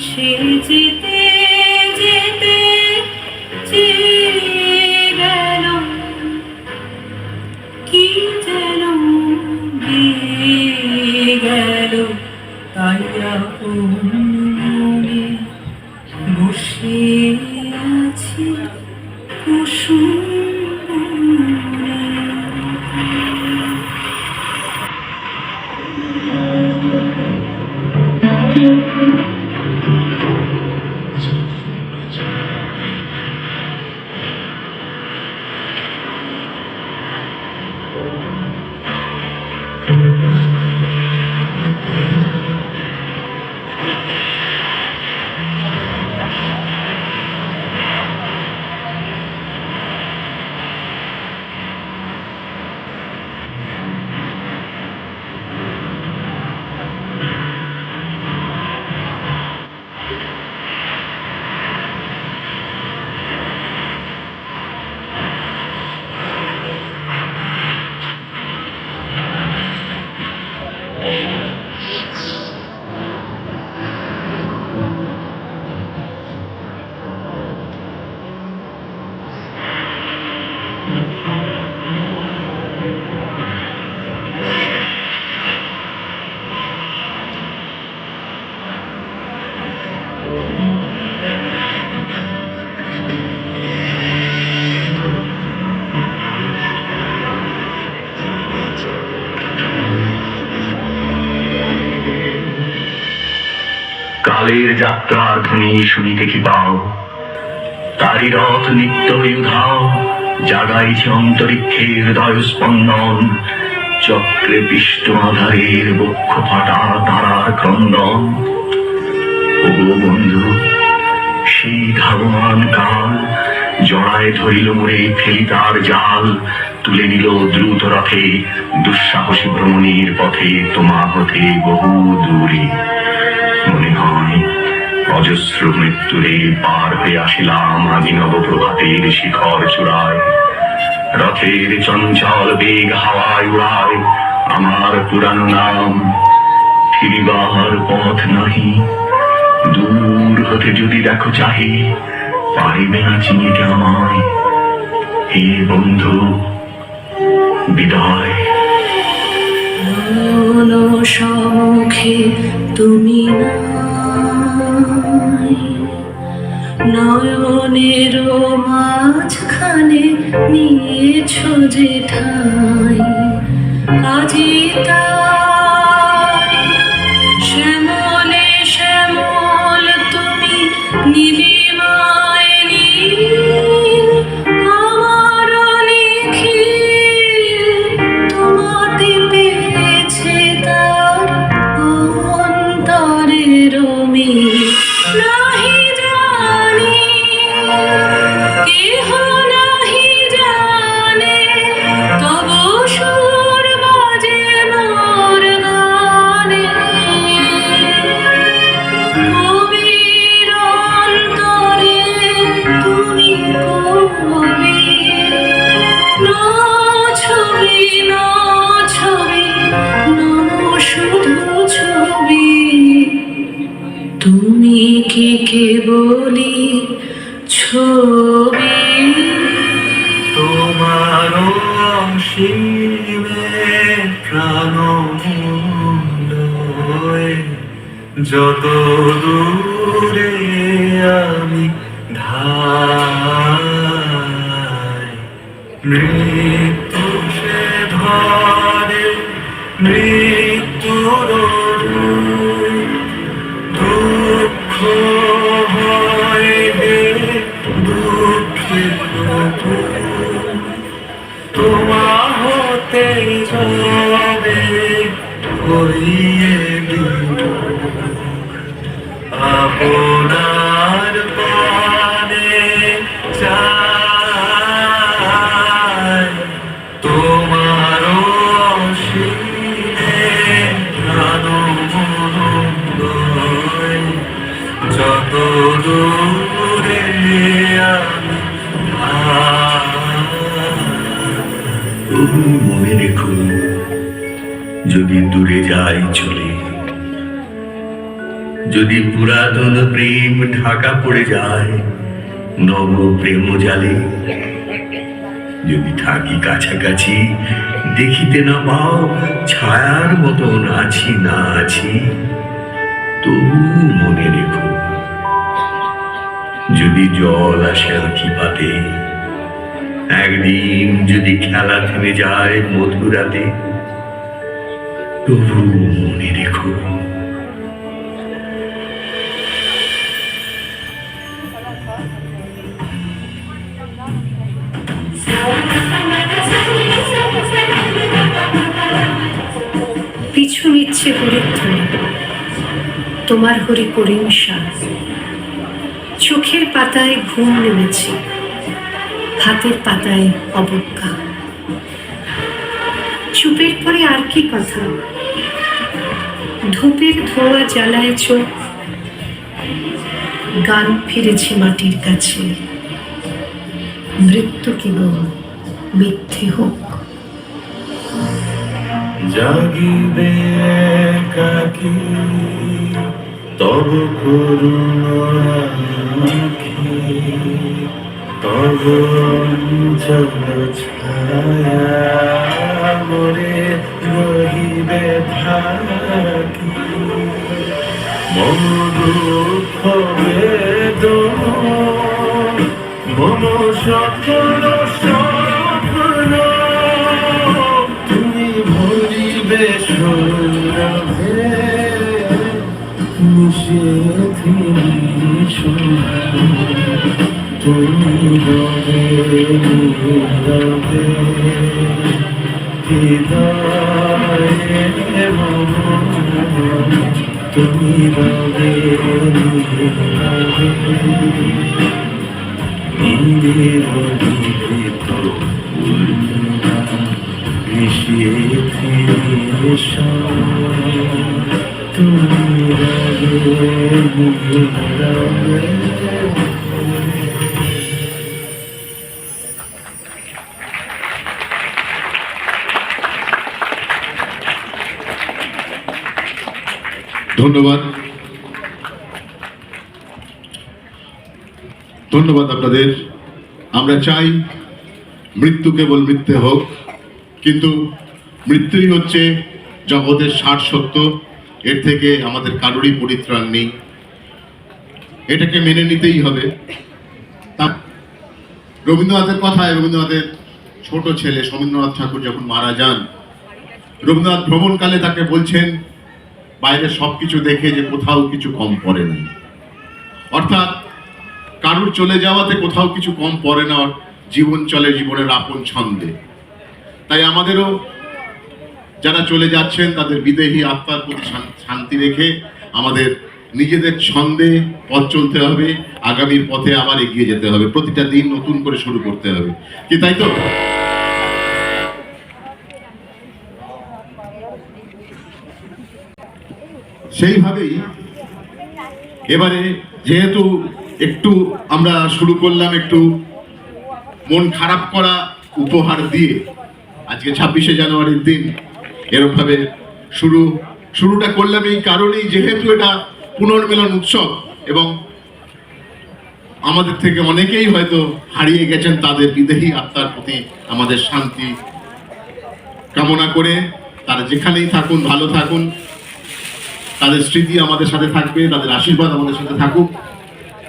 সে যেতে যেতে চেয়ে গেল, কি যেন দিয়ে গেল, তাই আপন মনে বসে আছি কুসুম বনে। কালের যাত্রার ধ্বনি শুনিতে কি পাও, তারি রথ নিত্য উধাও, জাগাইছে অন্তরিক্ষের হৃদয় স্পন্দন, চক্রে পিষ্ট আধারের বক্ষ ফাটা তারার ক্রন্দন। ও বন্ধু, সেই ধাবমান কাল জড়ায় ধরিল মোরে, ফেলি তার জাল, তুলে নিল দ্রুত রথে, দুঃসাহসী ভ্রমণের পথে তোমা হতে বহু দূরে। মনে হয় অজস্র মৃত্যুরে পার হয়ে আসিলাম আজি নবপ্রভাতের শিখর চূড়ায়। রথের চঞ্চল বেগ হাওয়ায় উড়ায় আমার পুরানো নাম, ফিরিবার পথ নাহি, দূর হতে যদি দেখো চাহি, পারিবে না চিনিতে আমায়। হে বন্ধু, বিদায়। সম্মুখে তুমি নাই, নয়নের মাঝখানে নিয়েছ যে ঠাই, আজি তাই শ্যামলে শ্যামল তুমি নীলিমায় নীল, আমার নিখিল তোমাতে পেয়েছে তার অন্তরের মিল। নাহি জানি কি হল ছবি তোমার অংশীমে প্রাণ যত দূরে আমি ধাই মৃত্যু সে ধরে মৃত্যুর দুঃখ হইবে দুঃখের তোমা হতে যাবে হইয়ে আপনার পানে চাই তোমার অসীমে আনন্দ যত দূরে আমি মনে রেখো যদি দূরে যাই চলে যদি পুরাতন প্রেম ঢাকা পড়ে যায় নব প্রেম জালে যদি থাকি কাছাকাছি দেখিতে না পাও ছায়ার মতন আছি না আছি তবু মনে রেখো যদি জল আসে আঁখি পাতে একদিন যদি খেলা থেমে যায় মধুরাতে তবু মনে রেখো পিছু নিচ্ছে হরিধ্বনি তোমার হরি করিমসা চোখের পাতায় ঘুম নেমেছে হাতের পাতায় অবজ্ঞা চুপের পরে আর কি কথা ধূপের ধোঁয়া জ্বালায় চোখ গান ফিরেছে মাটির কাছে মৃত্যু কেবল মিথ্যে হোক জাগিবে একাকী তব করুণাখি তব অঞ্চল ছায়া মরে রহিবে থাকি মন দুঃখ বেদন মন সকল স্বপ্ন তুমি ভরিবে সৌরভে মিশে তুমি রবে নীরবে হৃদয়ে তুমি রবে নীরবে নির্বিত মিশিয়ে তুমি রবে ধন্যবাদ ধন্যবাদ আপনাদের। আমরা চাই মৃত্যু কেবল মৃত্যু হোক, কিন্তু মৃত্যুই হচ্ছে জগতের সার সত্য, এর থেকে আমাদের কারোরই পরিত্রাণ নেই, এটাকে মেনে নিতেই হবে। তা রবীন্দ্রনাথের কথায়, রবীন্দ্রনাথের ছোট ছেলে সমীন্দ্রনাথ ঠাকুর যখন মারা যান, রবীন্দ্রনাথ ভ্রমণকালে তাকে বলছেন বাইরে সবকিছু দেখে যে কোথাও কিছু কম পড়ে না, অর্থাৎ কারুর চলে যাওয়াতে কোথাও কিছু কম পড়ে না, জীবন চলে জীবনের আপন ছন্দে। তাই আমাদেরও যারা চলে যাচ্ছেন তাদের বিদেহী আত্মার প্রতি শান্তি রেখে আমাদের নিজেদের ছন্দে পথ চলতে হবে, আগামীর পথে আবার এগিয়ে যেতে হবে, প্রতিটা দিন নতুন করে শুরু করতে হবে, কি তাই তো? সেইভাবেই এবারে যেহেতু একটু আমরা শুরু করলাম একটু মন খারাপ করা উপহার দিয়ে, আজকে 26শে জানুয়ারির দিন এরকম ভাবে শুরুটা করলাম এই কারণেই, যেহেতু এটা পুনর্মিলন উৎসব এবং আমাদের থেকে অনেকেই হয়তো হারিয়ে গেছেন, তাদের বিদেহী আত্মার প্রতি আমাদের শান্তি কামনা করে তারা যেখানেই থাকুন ভালো থাকুন, তাদের স্মৃতি আমাদের সাথে থাকবে, তাদের আশীর্বাদ আমাদের সাথে থাকুক,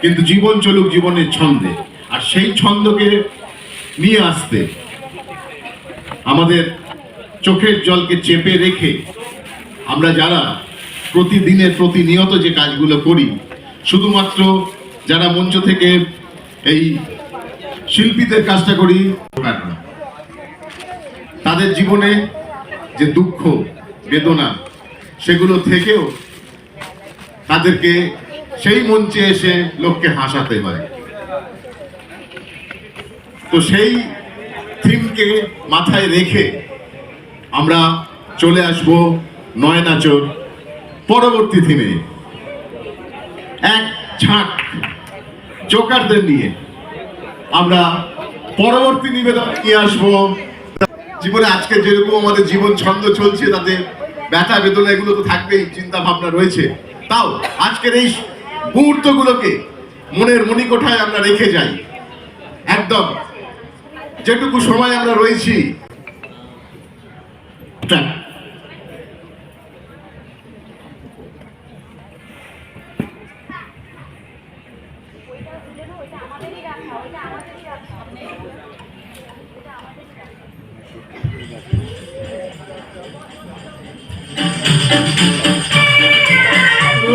কিন্তু জীবন চলুক জীবনের ছন্দে। আর সেই ছন্দকে নিয়ে আসতে আমাদের চোখের জলকে চেপে রেখে আমরা যারা প্রতিনিয়ত যে কাজগুলো করি, শুধুমাত্র যারা মঞ্চ থেকে এই শিল্পীদের কাজটা করি, তাদের জীবনে যে দুঃখ বেদনা সেগুলো থেকেও তাদেরকে সেই মঞ্চে এসে লোককে হাসাতে হয়। তো সেই থিমকে মাথায় রেখে আমরা চলে আসব নয়নাচর পরবর্তী থিমে, এক ঝাঁক জোকারদের নিয়ে আমরা পরবর্তী নিবেদন নিয়ে আসবো। জীবনে আজকে যেরকম আমাদের জীবন ছন্দ চলছে, তাতে ব্যথা বেদনা এগুলো তো থাকবেই, চিন্তা ভাবনা রয়েছে, তাও আজকের এই মুহূর্তগুলোকে মনের মণিকোঠায় আমরা রেখে যাই। একদম যেটুকু সময় আমরা রয়েছি,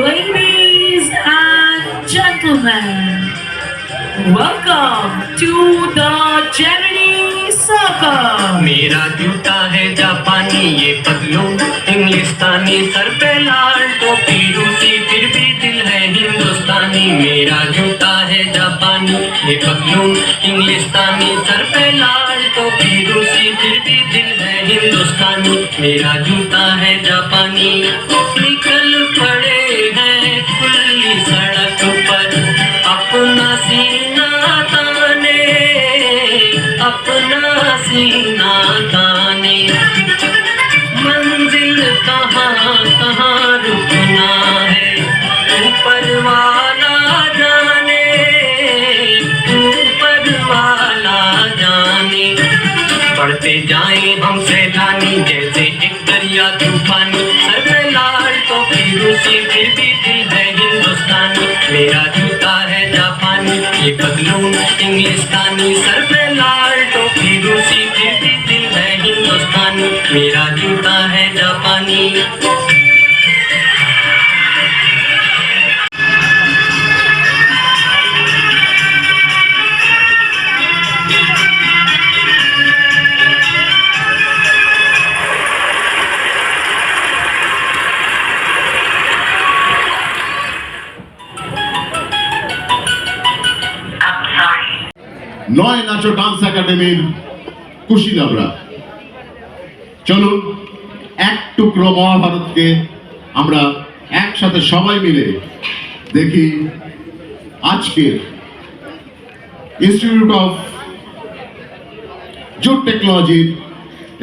Ladies and gentlemen, welcome to the Gemini Circle. मेरा जूता है जापानी, ये पतलून इंग्लिस्तानी, सर पे लाल टोपी रूसी, फिर भी दिल है हिंदुस्तानी। मेरा जूता है जापानी, ये पतलून इंग्लिस्तानी, सर पे लाल टोपी रूसी, फिर भी दिल है हिंदुस्तानी। मेरा जूता है जापानी। निकल पड़े हैं खुली सड़क पर, अपना सीना ताने, अपना सीना ताने। मंजिल कहाँ कहाँ रुकना है, ऊपर वाला जाने, ऊपर वाला जाने। बढ़ते जाए हम सैलानी, जैसे एक दरिया तूफानी, सर पे लाल टोपी रूसी, फिर भी दिल है हिंदुस्तानी। मेरा जूता है जापानी, ये पतलून इंग्लिस्तानी, सर पे लाल टोपी रूसी, फिर भी दिल है हिंदुस्तानी। मेरा जूता है जापानी। নয়নাচর ডান্স একাডেমির কুশীলবরা, চলুন এক টুকরো মহাভারতকে আমরা একসাথে সবাই মিলে দেখি আজকের ইনস্টিটিউট অফ জুট টেকনোলজির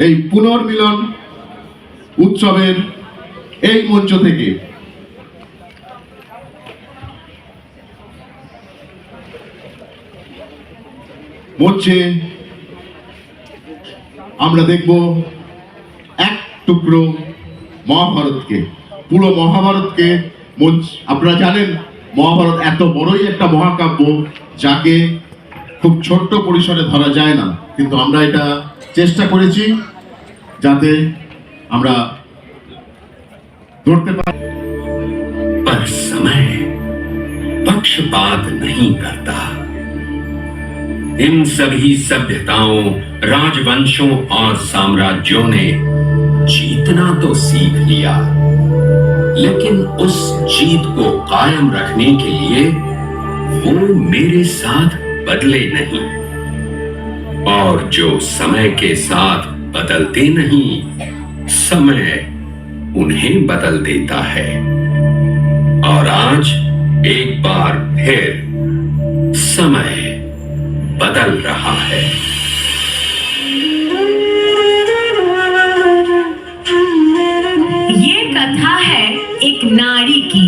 এই পুনর্মিলন উৎসবের এই মঞ্চ থেকে। মঞ্চে আমরা দেখব এক টুকরো মহাভারতকে, পুরো মহাভারতকে। আপনারা জানেন মহাভারত এত বড়ই একটা মহাকাব্য, যাকে খুব ছোট্ট পরিসরে ধরা যায় না, কিন্তু আমরা এটা চেষ্টা করেছি যাতে আমরা ধরতে পারি। पर समय पक्षपात नहीं करता। इन सभी सभ्यताओं, राजवंशों और साम्राज्यों ने जीतना तो सीख लिया, लेकिन उस जीत को कायम रखने के लिए वो मेरे साथ बदले नहीं। और जो समय के साथ बदलते नहीं, समय उन्हें बदल देता है। और आज एक बार फिर समय बदल रहा है। ये कथा है एक नारी की।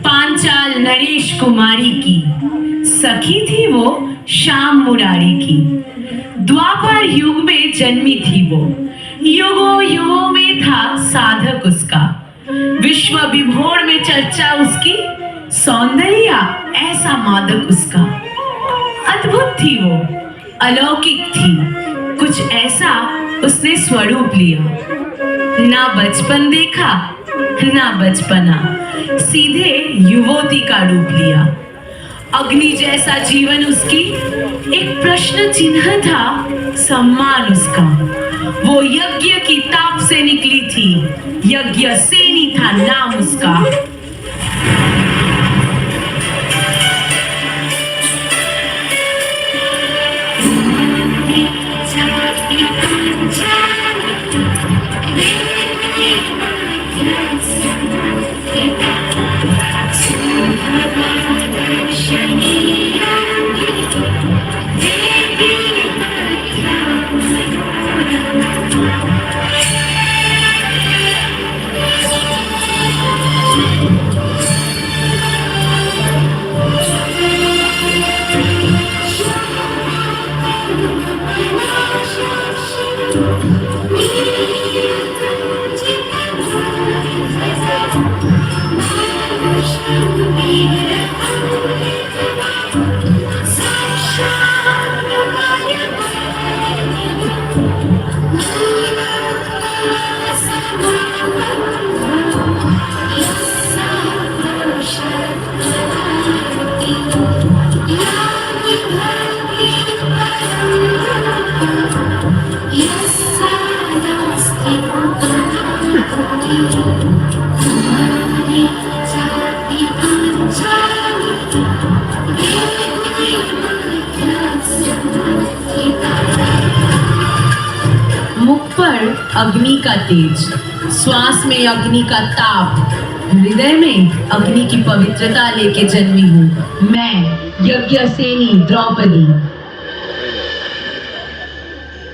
पांचाल नरेश नरेश कुमारी की, सखी थी वो श्याम मुरारी की। द्वापर युग में जन्मी थी वो, युगों युगों में था साधक उसका। विश्व विभोर में चर्चा उसकी, सौंदर्य ऐसा मादक उसका। अद्भुत थी वो, अलौकिक थी, कुछ ऐसा उसने स्वरूप लिया। ना बचपन देखा ना बचपना, सीधे युवती का रूप लिया। अग्नि जैसा जीवन उसकी, एक प्रश्न चिन्ह था सम्मान उसका। वो यज्ञ की ताप से निकली थी, यज्ञ सेनी था नाम उसका। मुख पर अग्नि का तेज, श्वास में अग्नि का ताप, हृदय में अग्नि की पवित्रता लेके जन्मी हूँ मैं, यज्ञ सेनी द्रौपदी।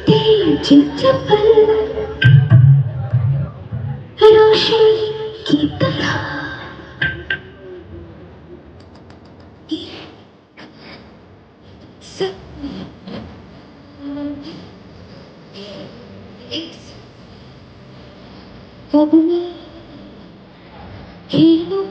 तेज चपल रोशनी की तरह, कब मैं खेलूं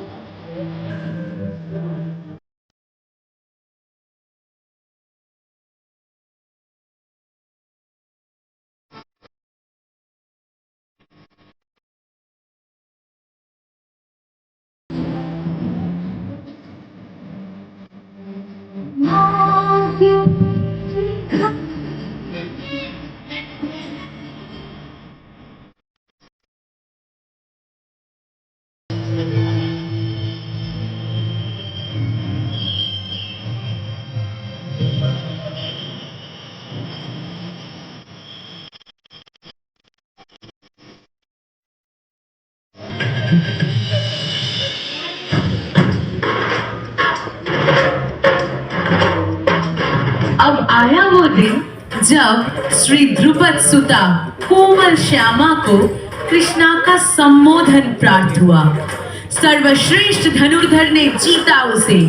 अब आया वो दिन जब श्री ध्रुपद सुता कोमल श्यामा को कृष्णा का संबोधन प्राप्त हुआ। सर्वश्रेष्ठ धनुर्धर ने जीता उसे,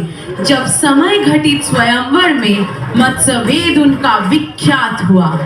जब समय घटित स्वयंवर में मत्स्यवेद उनका विख्यात हुआ।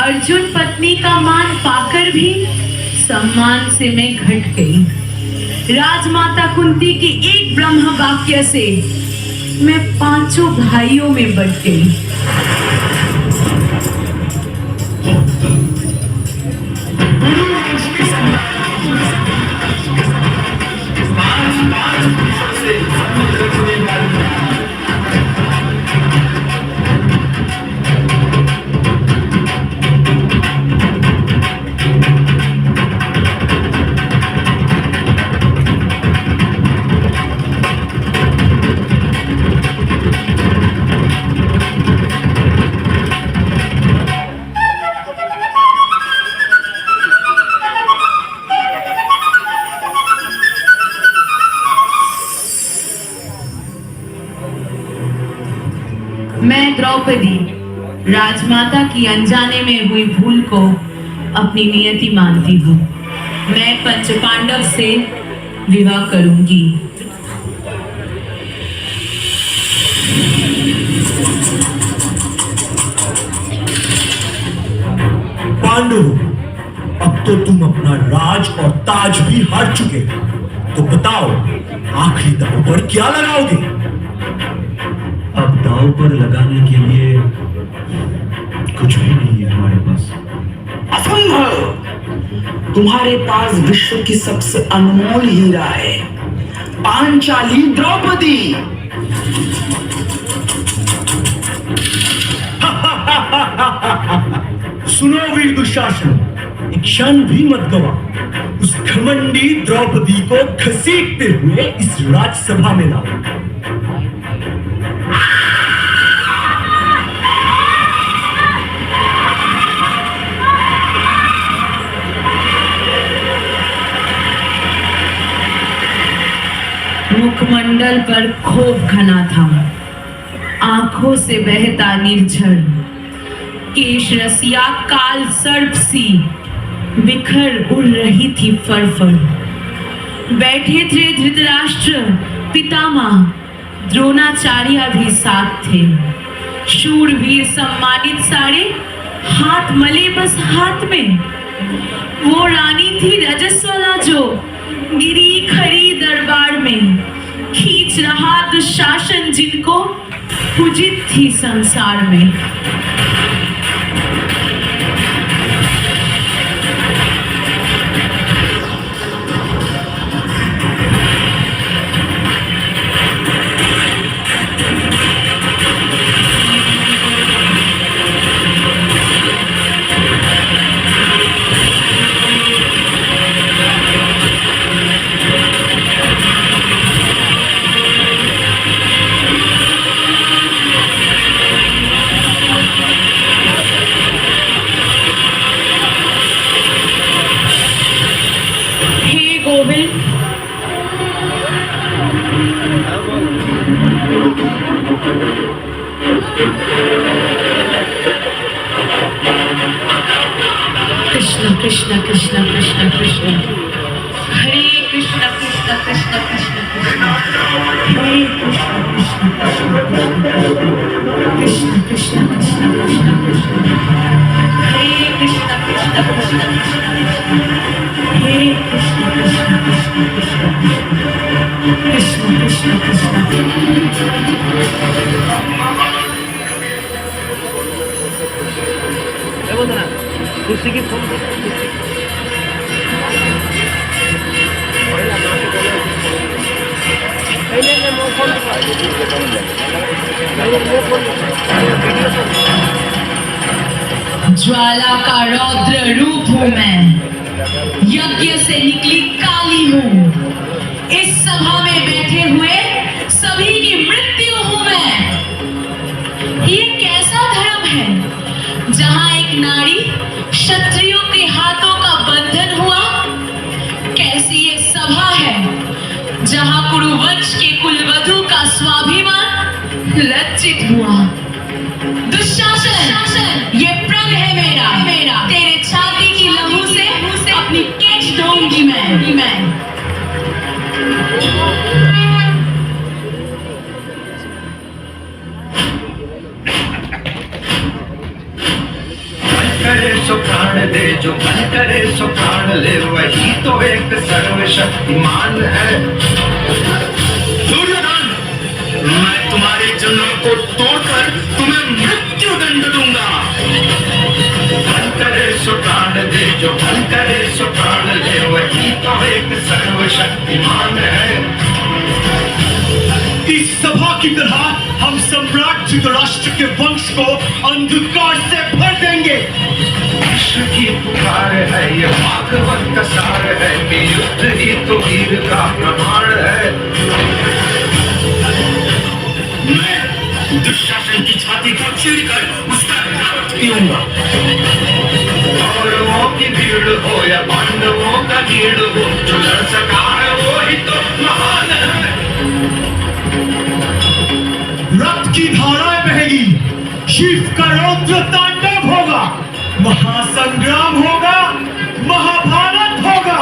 अर्जुन पत्नी का मान पाकर भी सम्मान से मैं घट गई। राजमाता कुंती के एक ब्रह्म वाक्य से मैं 5 भाइयों में बट गई। मैं द्रौपदी राजमाता की अनजाने में हुई भूल को अपनी नियति मानती हूँ। मैं पंचपांडव से विवाह करूंगी। पांडु, अब तो तुम अपना राज और ताज भी हार चुके, तो बताओ आखिरी दांव पर क्या लगाओगे? अब दांव पर लगाने के लिए कुछ भी नहीं है हमारे पास। असंभव! तुम्हारे पास विश्व की सबसे अनमोल हीरा है, पांचाली द्रौपदी। सुनो वीर दुशासन, एक क्षण भी मत गवा। उस घमंडी द्रौपदी को घसीटते हुए इस राजसभा में लाओ। मुखमंडल पर क्षोभ घना था, आंखों से बहता निर्झर केश रसिया काल सर्प सी बिखर उड़ रही थी फर। बैठे थे धृतराष्ट्र पितामह, द्रोणाचार्य भी साथ थे। शूरवीर सम्मानित सारे, हाथ मले बस हाथ में। वो रानी थी रजस्वला जो गिरी खरी दरबार में, खींच रहा दुशासन जिनको पूजित थी संसार में। कृष्ण कृष्ण कृष्ण कृष्ण हरे कृष्ण कृष्ण कृष्ण कृष्ण कृष्ण हरे कृष्ण कृष्ण ज्वाला का रौद्र रूप हूं मैं, यज्ञ से निकली काली हूं, इस सभा में बैठे हुए सभी की मृत्यु हूं मैं। ये कैसा धर्म है जहां एक नारी क्षत्रियों के हाथों का बंधन हुआ? कैसी ये सभा है जहां कुरुवंश के कुलवधु का स्वाभिमान लज्जित हुआ? दुशासन, ये प्रण है मेरा, तेरे छाती की लहू से अपनी केश धोऊंगी मैं। करे सो प्राण दे, जो मन करे सो प्राण ले, वही तो एक सर्वशक्तिमान है। दुर्योधन, मैं तुम्हारे जन्म को तोड़कर तुम्हें मृत्यु दंड दूंगा। मन करे सो प्राण दे, जो मन करे सो प्राण ले, वही तो एक सर्वशक्तिमान है। इस सभा की तरह हम सम्राट धृतराष्ट्र के वंश को अंधकार से भर देंगे। विश्व की पुकार है, ये भागवत का सार है, कि युद्ध ही तो वीर का प्रमाण है। मैं दुशासन की छाती को चीरकर उसका रक्त पीऊंगा। कौरवों की भीड़ हो या पांडवों का भीड़ हो, जो लड़ सका है वो ही तो महान है। रक्त की धाराएं बहेगी, शिव का रौद्र तांडव होगा, महासंग्राम होगा, महाभारत होगा।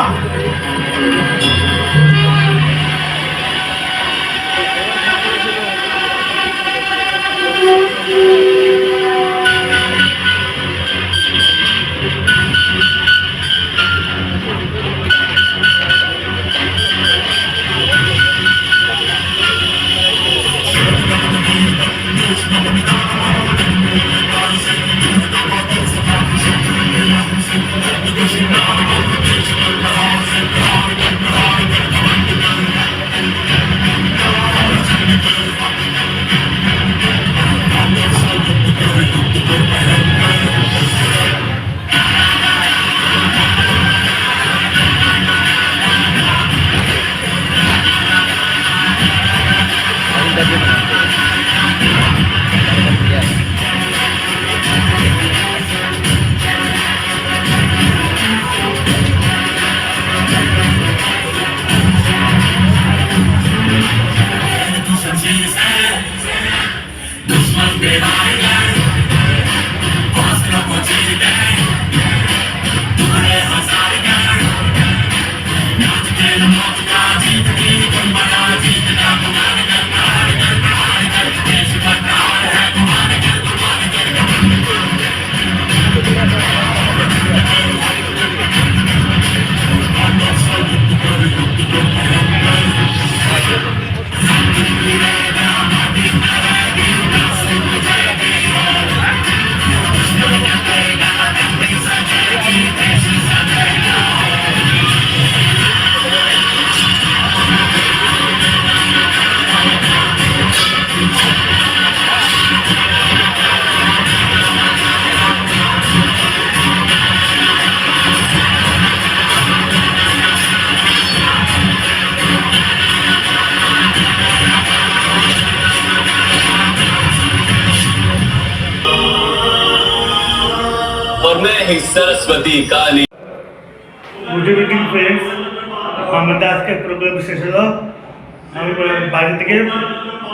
सरस्वती काली। গুড ইভিনিং ফ্রেন্ডস, আমাদের আজকে প্রোগ্রাম শেষ হলো। আমি বাড়ি থেকে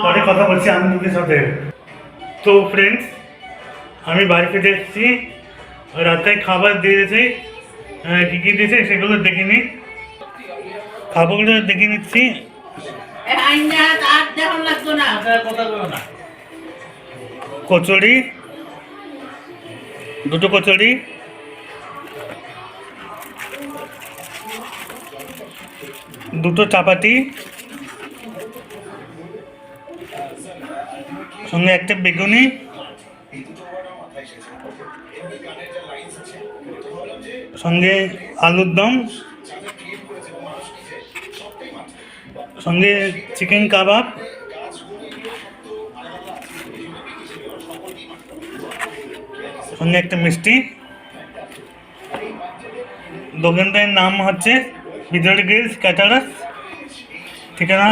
পরে কথা বলছি আপনাদের সাথে। তো ফ্রেন্ডস, আমি বাড়ি ফিরে এসেছি, রাতে খাবার দিয়েছি, কী কী দিয়েছে সেগুলো দেখে নিই, খাবারগুলো দেখে নিচ্ছি। কচুরি, দুটো কচুরি, দুটো চাপাতি, সঙ্গে একটা বেগুনি, সঙ্গে আলুর দম, সঙ্গে চিকেন কাবাব, সঙ্গে একটা মিষ্টি। দোকানটার নাম হচ্ছে বিজয় গ্রিলস ক্যাটারার্স, ঠিকানা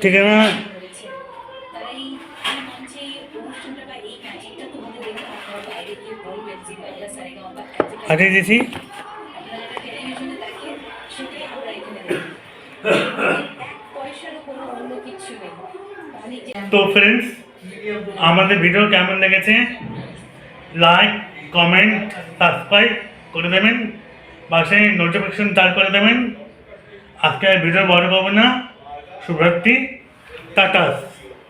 ঠিকানা পাঠিয়ে দিয়েছি। তো ফ্রেন্ডস, আমাদের ভিডিও কেমন লেগেছে লাইক, কমেন্ট, সাবস্ক্রাইব করে দেবেন, পাশে নোটিফিকেশন চালু করে দেবেন। আজকে ভিডিও বড় করবো না। শুভরাত্রি, টাটা।